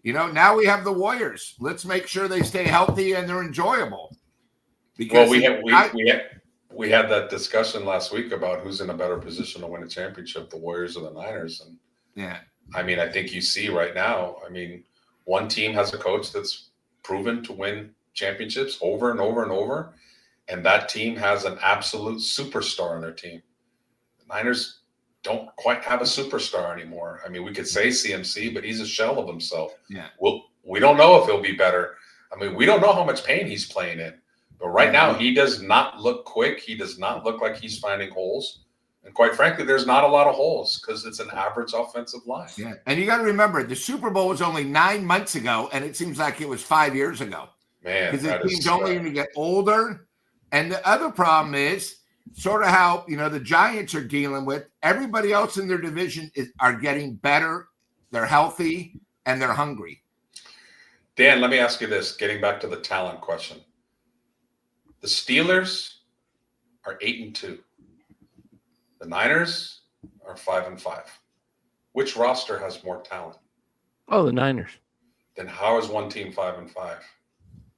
Now we have the Warriors. Let's make sure they stay healthy and they're enjoyable. Because we had that discussion last week about who's in a better position to win a championship, the Warriors or the Niners. And I mean, I think you see right now, one team has a coach that's proven to win championships over and over and over. And that team has an absolute superstar on their team. The Niners don't quite have a superstar anymore. I mean, we could say CMC, but he's a shell of himself. Yeah. We don't know if he'll be better. We don't know how much pain he's playing in. But right now, he does not look quick. He does not look like he's finding holes. And quite frankly, there's not a lot of holes because it's an average offensive line. Yeah. And you got to remember, the Super Bowl was only 9 months ago, and it seems like it was 5 years ago. Man, because the team's only going to get older. And the other problem is sort of how, the Giants are dealing with. Everybody else in their division are getting better. They're healthy, and they're hungry. Dan, let me ask you this, getting back to the talent question. The Steelers are 8-2. The Niners are 5-5. Which roster has more talent? Oh, the Niners. Then how is one team 5-5?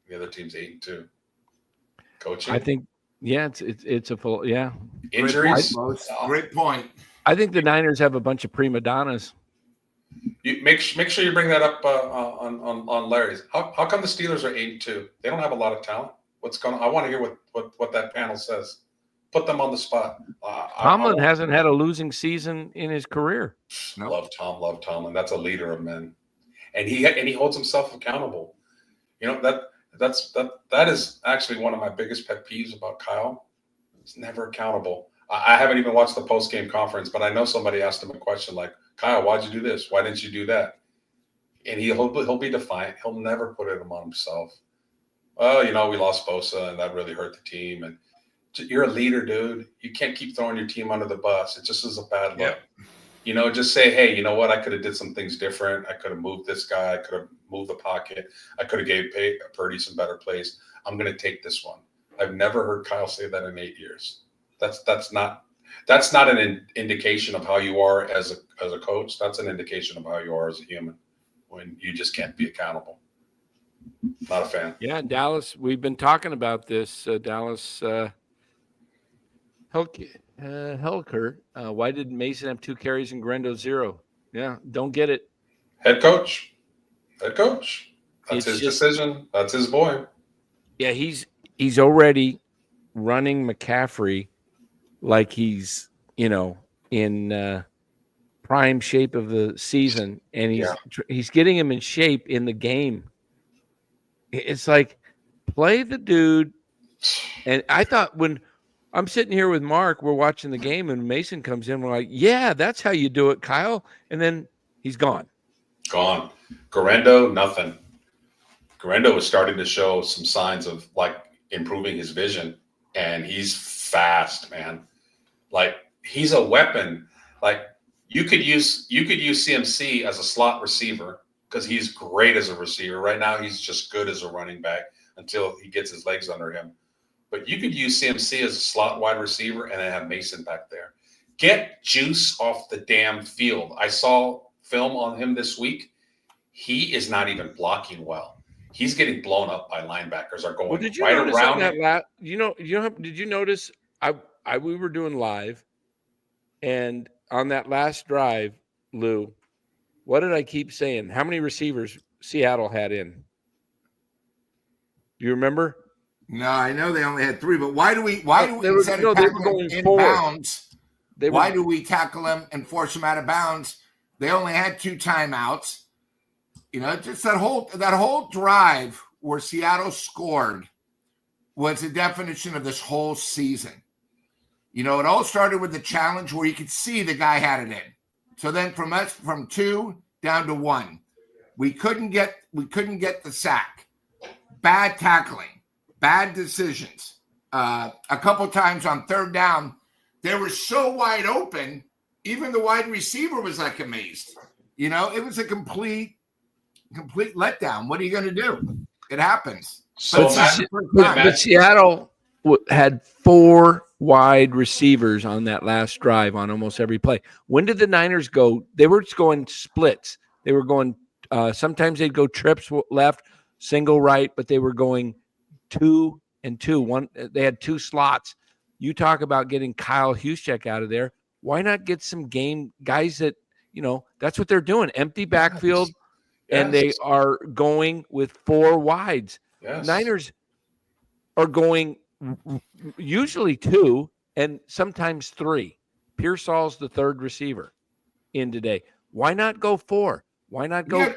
The other team's 8-2. Coaching? I think, yeah, it's a full, yeah. Injuries? Great point. I think the Niners have a bunch of prima donnas. You make sure you bring that up on Larry's. How come the Steelers are 8-2? They don't have a lot of talent. What's going on? I want to hear what that panel says. Put them on the spot. Tomlin hasn't had a losing season in his career. Love Tomlin. That's a leader of men, and he holds himself accountable. You know that is actually one of my biggest pet peeves about Kyle. He's never accountable. I haven't even watched the post-game conference, but I know somebody asked him a question like, Kyle, why'd you do this? Why didn't you do that? And he'll be defiant. He'll never put it on himself. Oh, we lost Bosa, and that really hurt the team. And you're a leader, dude. You can't keep throwing your team under the bus. It just is a bad look. Yeah. Just say, hey, you know what? I could have did some things different. I could have moved this guy. I could have moved the pocket. I could have gave Purdy some better plays. I'm going to take this one. I've never heard Kyle say that in 8 years. That's not an indication of how you are as a coach. That's an indication of how you are as a human when you just can't be accountable. Not a fan. Yeah, Dallas, we've been talking about this. Dallas Helker. Why did Mason have 2 carries and Grendo 0? Yeah, don't get it. Head coach. That's his just decision. That's his boy. Yeah, he's already running McCaffrey like he's, in prime shape of the season, and he's getting him in shape in the game. It's like, play the dude. And I thought when I'm sitting here with Mark, we're watching the game, and Mason comes in, we're like, yeah, that's how you do it, Kyle. And then he's gone. Garendo, nothing. Garendo was starting to show some signs of improving his vision, and he's fast, man. He's a weapon. You could use CMC as a slot receiver because he's great as a receiver. Right now, he's just good as a running back until he gets his legs under him. But you could use CMC as a slot wide receiver and then have Mason back there. Get Juice off the damn field. I saw film on him this week. He is not even blocking well. He's getting blown up by linebackers. Are going did you right notice around that did you notice we were doing live, and on that last drive, Lou, what did I keep saying? How many receivers Seattle had in? Do you remember? No, I know they only had 3, but why do we they were going in 4. bounds? Why do we tackle them and force them out of bounds? They only had 2 timeouts. Just that whole drive where Seattle scored was the definition of this whole season. It all started with the challenge where you could see the guy had it in. So then from 2 down to 1, we couldn't get the sack. Bad tackling, bad decisions. A couple times on 3rd down, they were so wide open, even the wide receiver was amazed. It was a complete letdown. What are you going to do? It happens. But Seattle had 4 wide receivers on that last drive on almost every play. When did the Niners go? They were just going splits. They were going sometimes they'd go trips left, single right, but they were going 2 and 2. One, they had 2 slots. You talk about getting Kyle Juszczyk out of there. Why not get some game guys that, that's what they're doing. Empty backfield. Yes. And they are going with 4 wides. Yes. Niners are going usually 2 and sometimes 3. Pearsall's the 3rd receiver in today. Why not go 4? Why not go?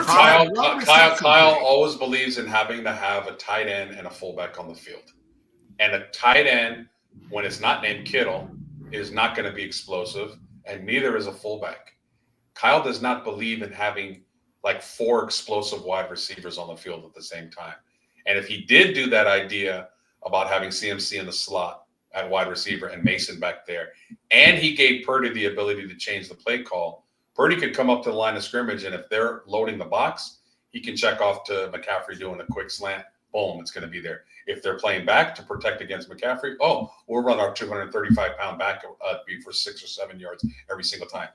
Kyle always believes in having to have a tight end and a fullback on the field. And a tight end, when it's not named Kittle, is not going to be explosive, and neither is a fullback. Kyle does not believe in having 4 explosive wide receivers on the field at the same time. And if he did do that idea about having CMC in the slot at wide receiver and Mason back there, and he gave Purdy the ability to change the play call, Purdy could come up to the line of scrimmage, and if they're loading the box, he can check off to McCaffrey doing a quick slant. Boom, it's going to be there. If they're playing back to protect against McCaffrey, we'll run our 235-pound back be for 6 or 7 yards every single time.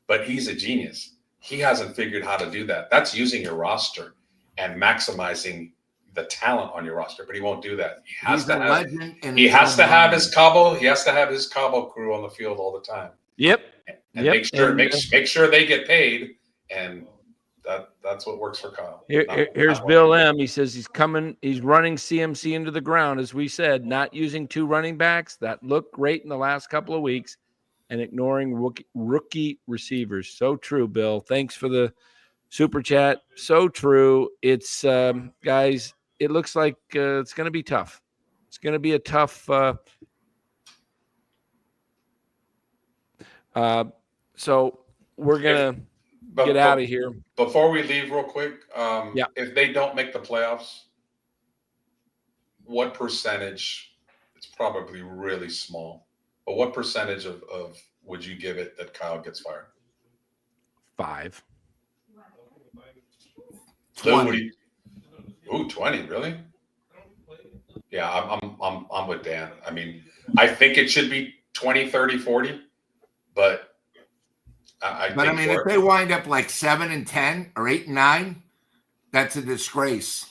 But he's a genius. He hasn't figured how to do that. That's using your roster and maximizing the talent on your roster, but he won't do that. He has to have his Cabo crew on the field all the time. Yep. And make sure they get paid, and that's what works for Kyle. Here's Bill M. He says he's running CMC into the ground, as we said, not using 2 running backs that looked great in the last couple of weeks and ignoring rookie receivers. So true, Bill. Thanks for the super chat. So true. It's guys, it looks like it's going to be tough. It's going to be a tough so we're going to get out of here. Before we leave real quick, if they don't make the playoffs, what percentage, it's probably really small, but what percentage of would you give it that Kyle gets fired? 5. 20. 20, really? Yeah, I'm with Dan. I mean, I think it should be 20, 30, 40, but I mean, if they wind up like 7 and 10 or 8 and 9, that's a disgrace.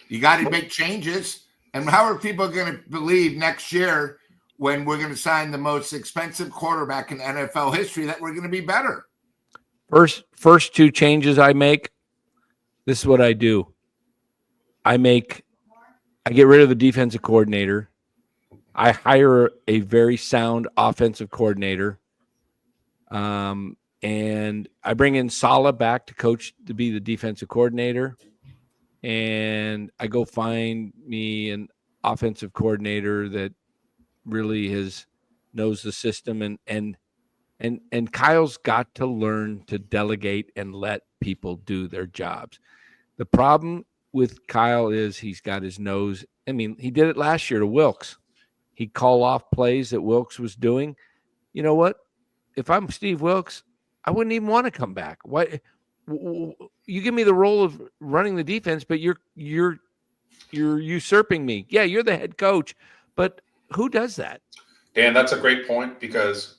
You got to make changes. And how are people going to believe next year when we're going to sign the most expensive quarterback in NFL history that we're going to be better? First 2 changes I make, this is what I do. I get rid of the defensive coordinator. I hire a very sound offensive coordinator. And I bring in Saleh back to be the defensive coordinator. And I go find me an offensive coordinator that really knows the system. And Kyle's got to learn to delegate and let people do their jobs. The problem with Kyle is he's got his nose. I mean, he did it last year to Wilkes. He'd call off plays that Wilkes was doing. You know what? If I'm Steve Wilkes, I wouldn't even want to come back. Why? You give me the role of running the defense, but you're usurping me. Yeah, you're the head coach, but who does that? Dan, that's a great point, because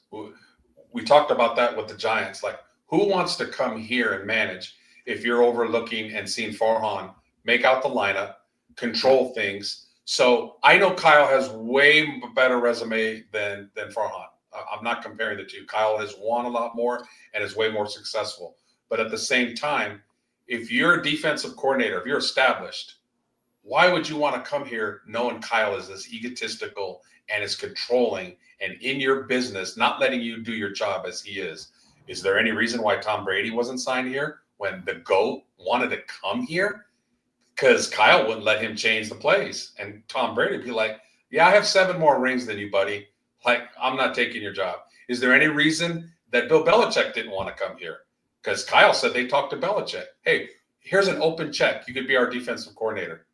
we talked about that with the Giants. Like, who wants to come here and manage if you're overlooking and seeing Farhan make out the lineup, control things? So I know Kyle has way better resume than Farhan. I'm not comparing the two. Kyle has won a lot more and is way more successful. But at the same time, if you're a defensive coordinator, if you're established, why would you want to come here knowing Kyle is this egotistical and is controlling and in your business, not letting you do your job as he is? Is there any reason why Tom Brady wasn't signed here when the GOAT wanted to come here? Because Kyle wouldn't let him change the plays. And Tom Brady would be like, yeah, I have 7 more rings than you, buddy. Like, I'm not taking your job. Is there any reason that Bill Belichick didn't want to come here? Because Kyle said they talked to Belichick. Hey, here's an open check. You could be our defensive coordinator.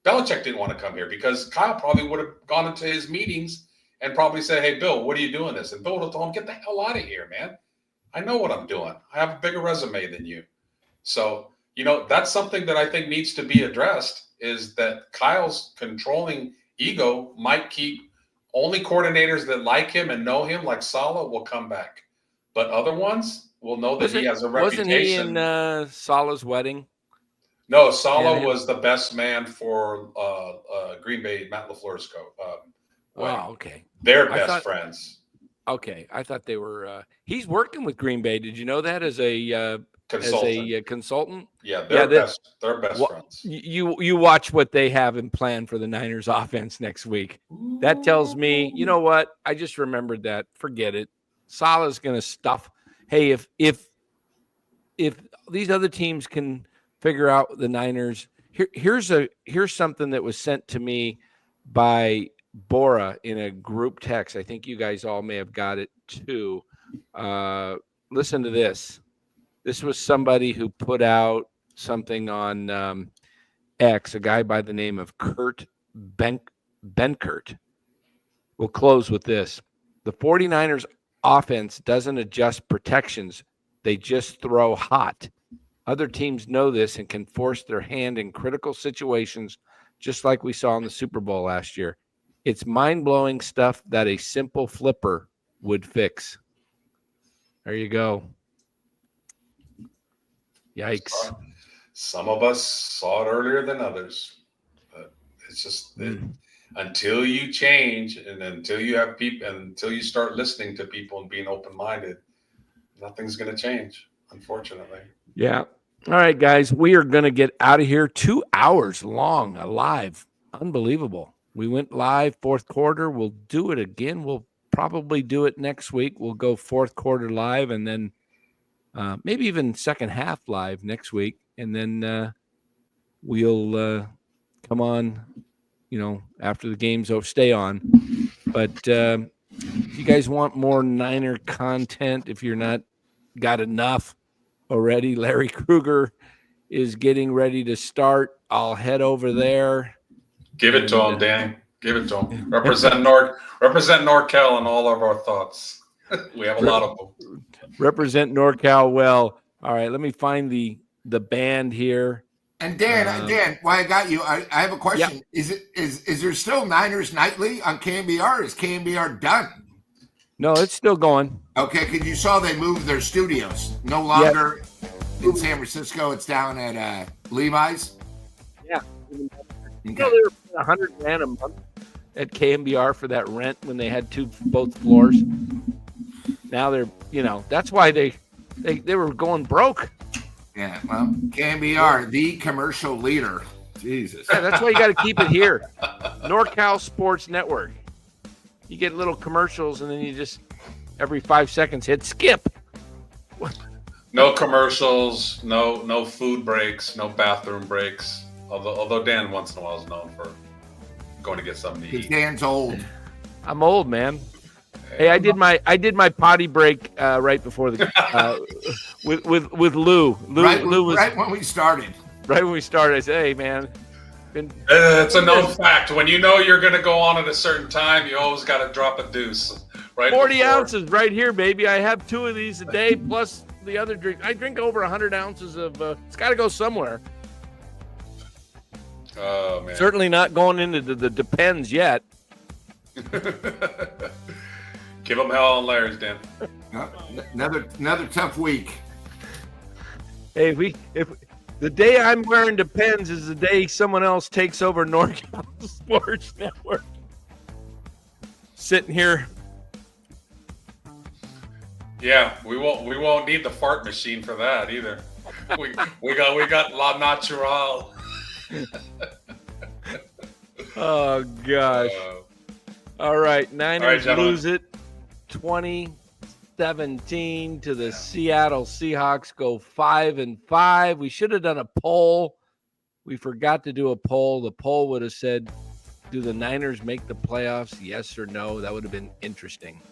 Belichick didn't want to come here because Kyle probably would have gone into his meetings and probably said, hey, Bill, what are you doing this? And Bill would have told him, get the hell out of here, man. I know what I'm doing. I have a bigger resume than you. So, that's something that I think needs to be addressed, is that Kyle's controlling ego might keep only coordinators that like him and know him, like Saleh, will come back. But other ones will know that he has a reputation. Wasn't he in Saleh's wedding? No, Saleh was the best man for Green Bay, Matt LaFleur's coach. Wow, okay. They're best friends. Okay, I thought they were. He's working with Green Bay. Did you know that as a consultant? Yeah, they're best friends. You watch what they have in plan for the Niners offense next week. That tells me, you know what? I just remembered that. Forget it. Saleh's going to stuff. Hey, if these other teams can figure out the Niners, here's something that was sent to me by Bora in a group text. I think you guys all may have got it too. Listen to this. This was somebody who put out something on X, a guy by the name of Kurt Benkert. We'll close with this. The 49ers offense doesn't adjust protections. They just throw hot. Other teams know this and can force their hand in critical situations, just like we saw in the Super Bowl last year. It's mind-blowing stuff that a simple flipper would fix. There you go. Yikes. Some of us saw it earlier than others. But it's just until you change and until you have people and until you start listening to people and being open-minded, nothing's going to change, unfortunately. Yeah. All right, guys, we are going to get out of here. 2 hours long, live. Unbelievable. We went live fourth quarter. We'll do it again. We'll probably do it next week. We'll go fourth quarter live and then maybe even second half live next week. And then we'll come on, after the game's over, stay on. But if you guys want more Niner content, if you're not got enough already, Larry Krueger is getting ready to start. I'll head over there. Give it to him, Danny. Give it to him. Represent NorCal in all of our thoughts. We have a lot of them. Represent NorCal well. All right, let me find the band here. And Dan, while I got you, I have a question. Yeah. Is there still Niners Nightly on KMBR? Is KMBR done? No, it's still going. Okay, because you saw they moved their studios. No longer in San Francisco. It's down at Levi's. Yeah. Okay. They were $100,000 a month at KMBR for that rent when they had both floors. Now they're, that's why they were going broke. Yeah, well, KMBR, the commercial leader. Jesus. Yeah, that's why you got to keep it here. NorCal Sports Network. You get little commercials, and then you just every 5 seconds hit skip. No commercials, no food breaks, no bathroom breaks. Although Dan once in a while is known for going to get something to eat. Dan's old. I'm old, man. Hey, I did my potty break right before the with Lou. Lou was right when we started. Right when we started, I said, "Hey, man." It's a known fact. When you know you're going to go on at a certain time, you always got to drop a deuce. Right, 40 ounces right here, baby. I have 2 of these a day plus the other drink. I drink over 100 ounces of. It's got to go somewhere. Oh man! Certainly not going into the depends yet. Give them hell on Larry's, Dan. Another tough week. Hey, if the day I'm wearing Depends is the day someone else takes over NorCal Sports Network. Sitting here. Yeah, we won't need the fart machine for that either. We got La Natural. Oh gosh. All right, Niners lose it 20-17 to the Seattle Seahawks, go 5-5. We should have done a poll. We forgot to do a poll. The poll would have said, do the Niners make the playoffs? Yes or no? That would have been interesting.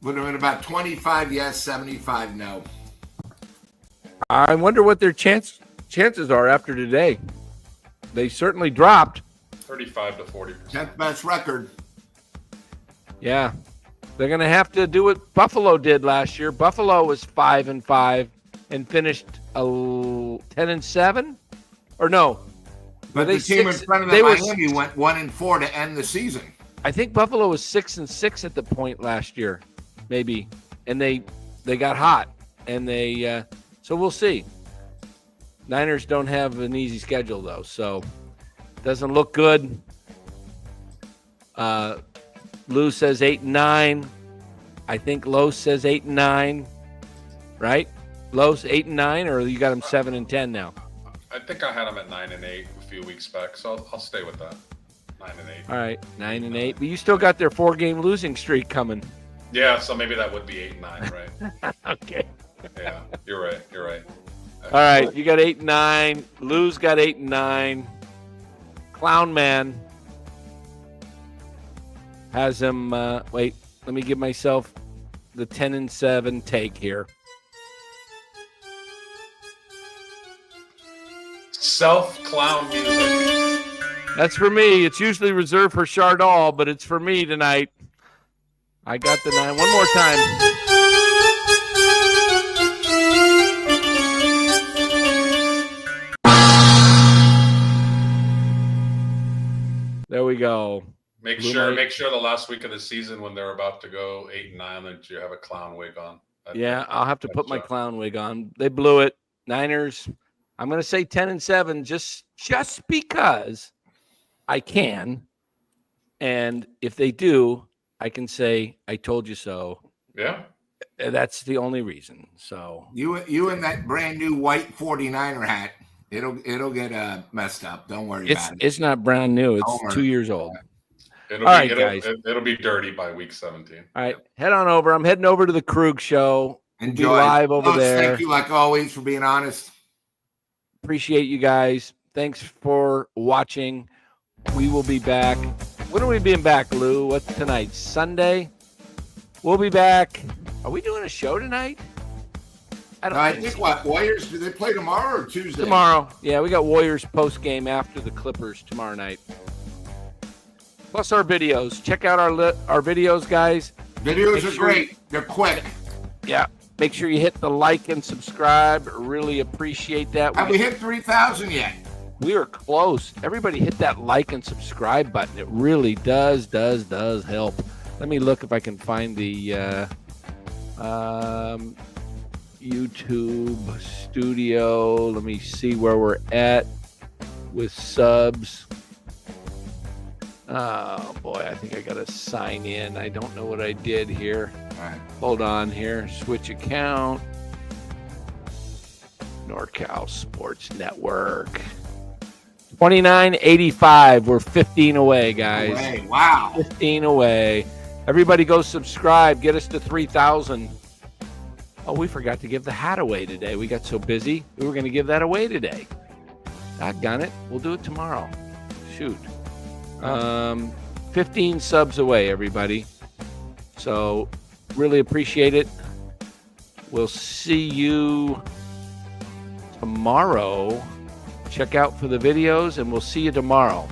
Would have been about 25 yes, 75 no. I wonder what their chances are after today. They certainly dropped. 35 to 40%. 10th best record. Yeah. They're going to have to do what Buffalo did last year. Buffalo was 5-5 and finished 10-7, or no? But the team in front of Miami went 1-4 to end the season. I think Buffalo was 6-6 at the point last year, maybe, and they got hot, and so we'll see. Niners don't have an easy schedule though, so doesn't look good. Lou says 8-9. I think Los says 8-9. Right? Los 8-9, or you got him 7-10 now? I think I had him at 9-8 a few weeks back, so I'll stay with that. 9-8. All right, 9-8. But you still got their 4-game losing streak coming. Yeah, so maybe that would be 8-9, right? Okay. Yeah, you're right. All right, you got 8-9. Lou's got 8-9. Clown Man has him. Wait, let me give myself the 10-7 take here. Self-clown music. That's for me. It's usually reserved for Chardall, but it's for me tonight. I got the 9. One more time. we go. Make Blue sure light. the last week of the season when they're about to go 8-9 that you have a clown wig on. I'll have to put my That's, clown wig on. They blew it. Niners, I'm going to say 10-7 just because I can. And if they do, I can say, I told you so. Yeah. That's the only reason. So You and that brand new white 49er hat, it'll get messed up. Don't worry about it. It's not brand new. It's Homer. 2 years old. It'll All be, right, it'll, guys. It'll be dirty by week 17. All right, head on over. I'm heading over to the Krug show. We'll be Enjoy. live over Folks, there. Thank you, like always, for being honest. Appreciate you guys. Thanks for watching. We will be back. When are we being back, Lou? What's tonight? Sunday? We'll be back. Are we doing a show tonight? I think what Warriors, do they play tomorrow or Tuesday? Tomorrow. Yeah, we got Warriors post game after the Clippers tomorrow night. Plus our videos. Check out our videos, guys. Videos Make are sure- great. They're quick. Yeah. Make sure you hit the like and subscribe. Really appreciate that. Have we hit 3,000 yet? We are close. Everybody hit that like and subscribe button. It really does help. Let me look if I can find the YouTube studio. Let me see where we're at with subs. Oh boy, I think I gotta sign in. I don't know what I did here. All right. Hold on here. Switch account. NorCal Sports Network. 2985. We're 15 away, guys. Away. Wow. 15 away. Everybody go subscribe. Get us to 3,000. Oh, we forgot to give the hat away today. We got so busy. We were going to give that away today. Doggone it. We'll do it tomorrow. Shoot. 15 subs away, everybody. So really appreciate it. We'll see you tomorrow. Check out for the videos, and we'll see you tomorrow.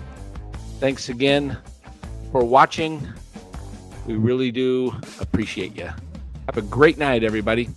Thanks again for watching. We really do appreciate you. Have a great night, everybody.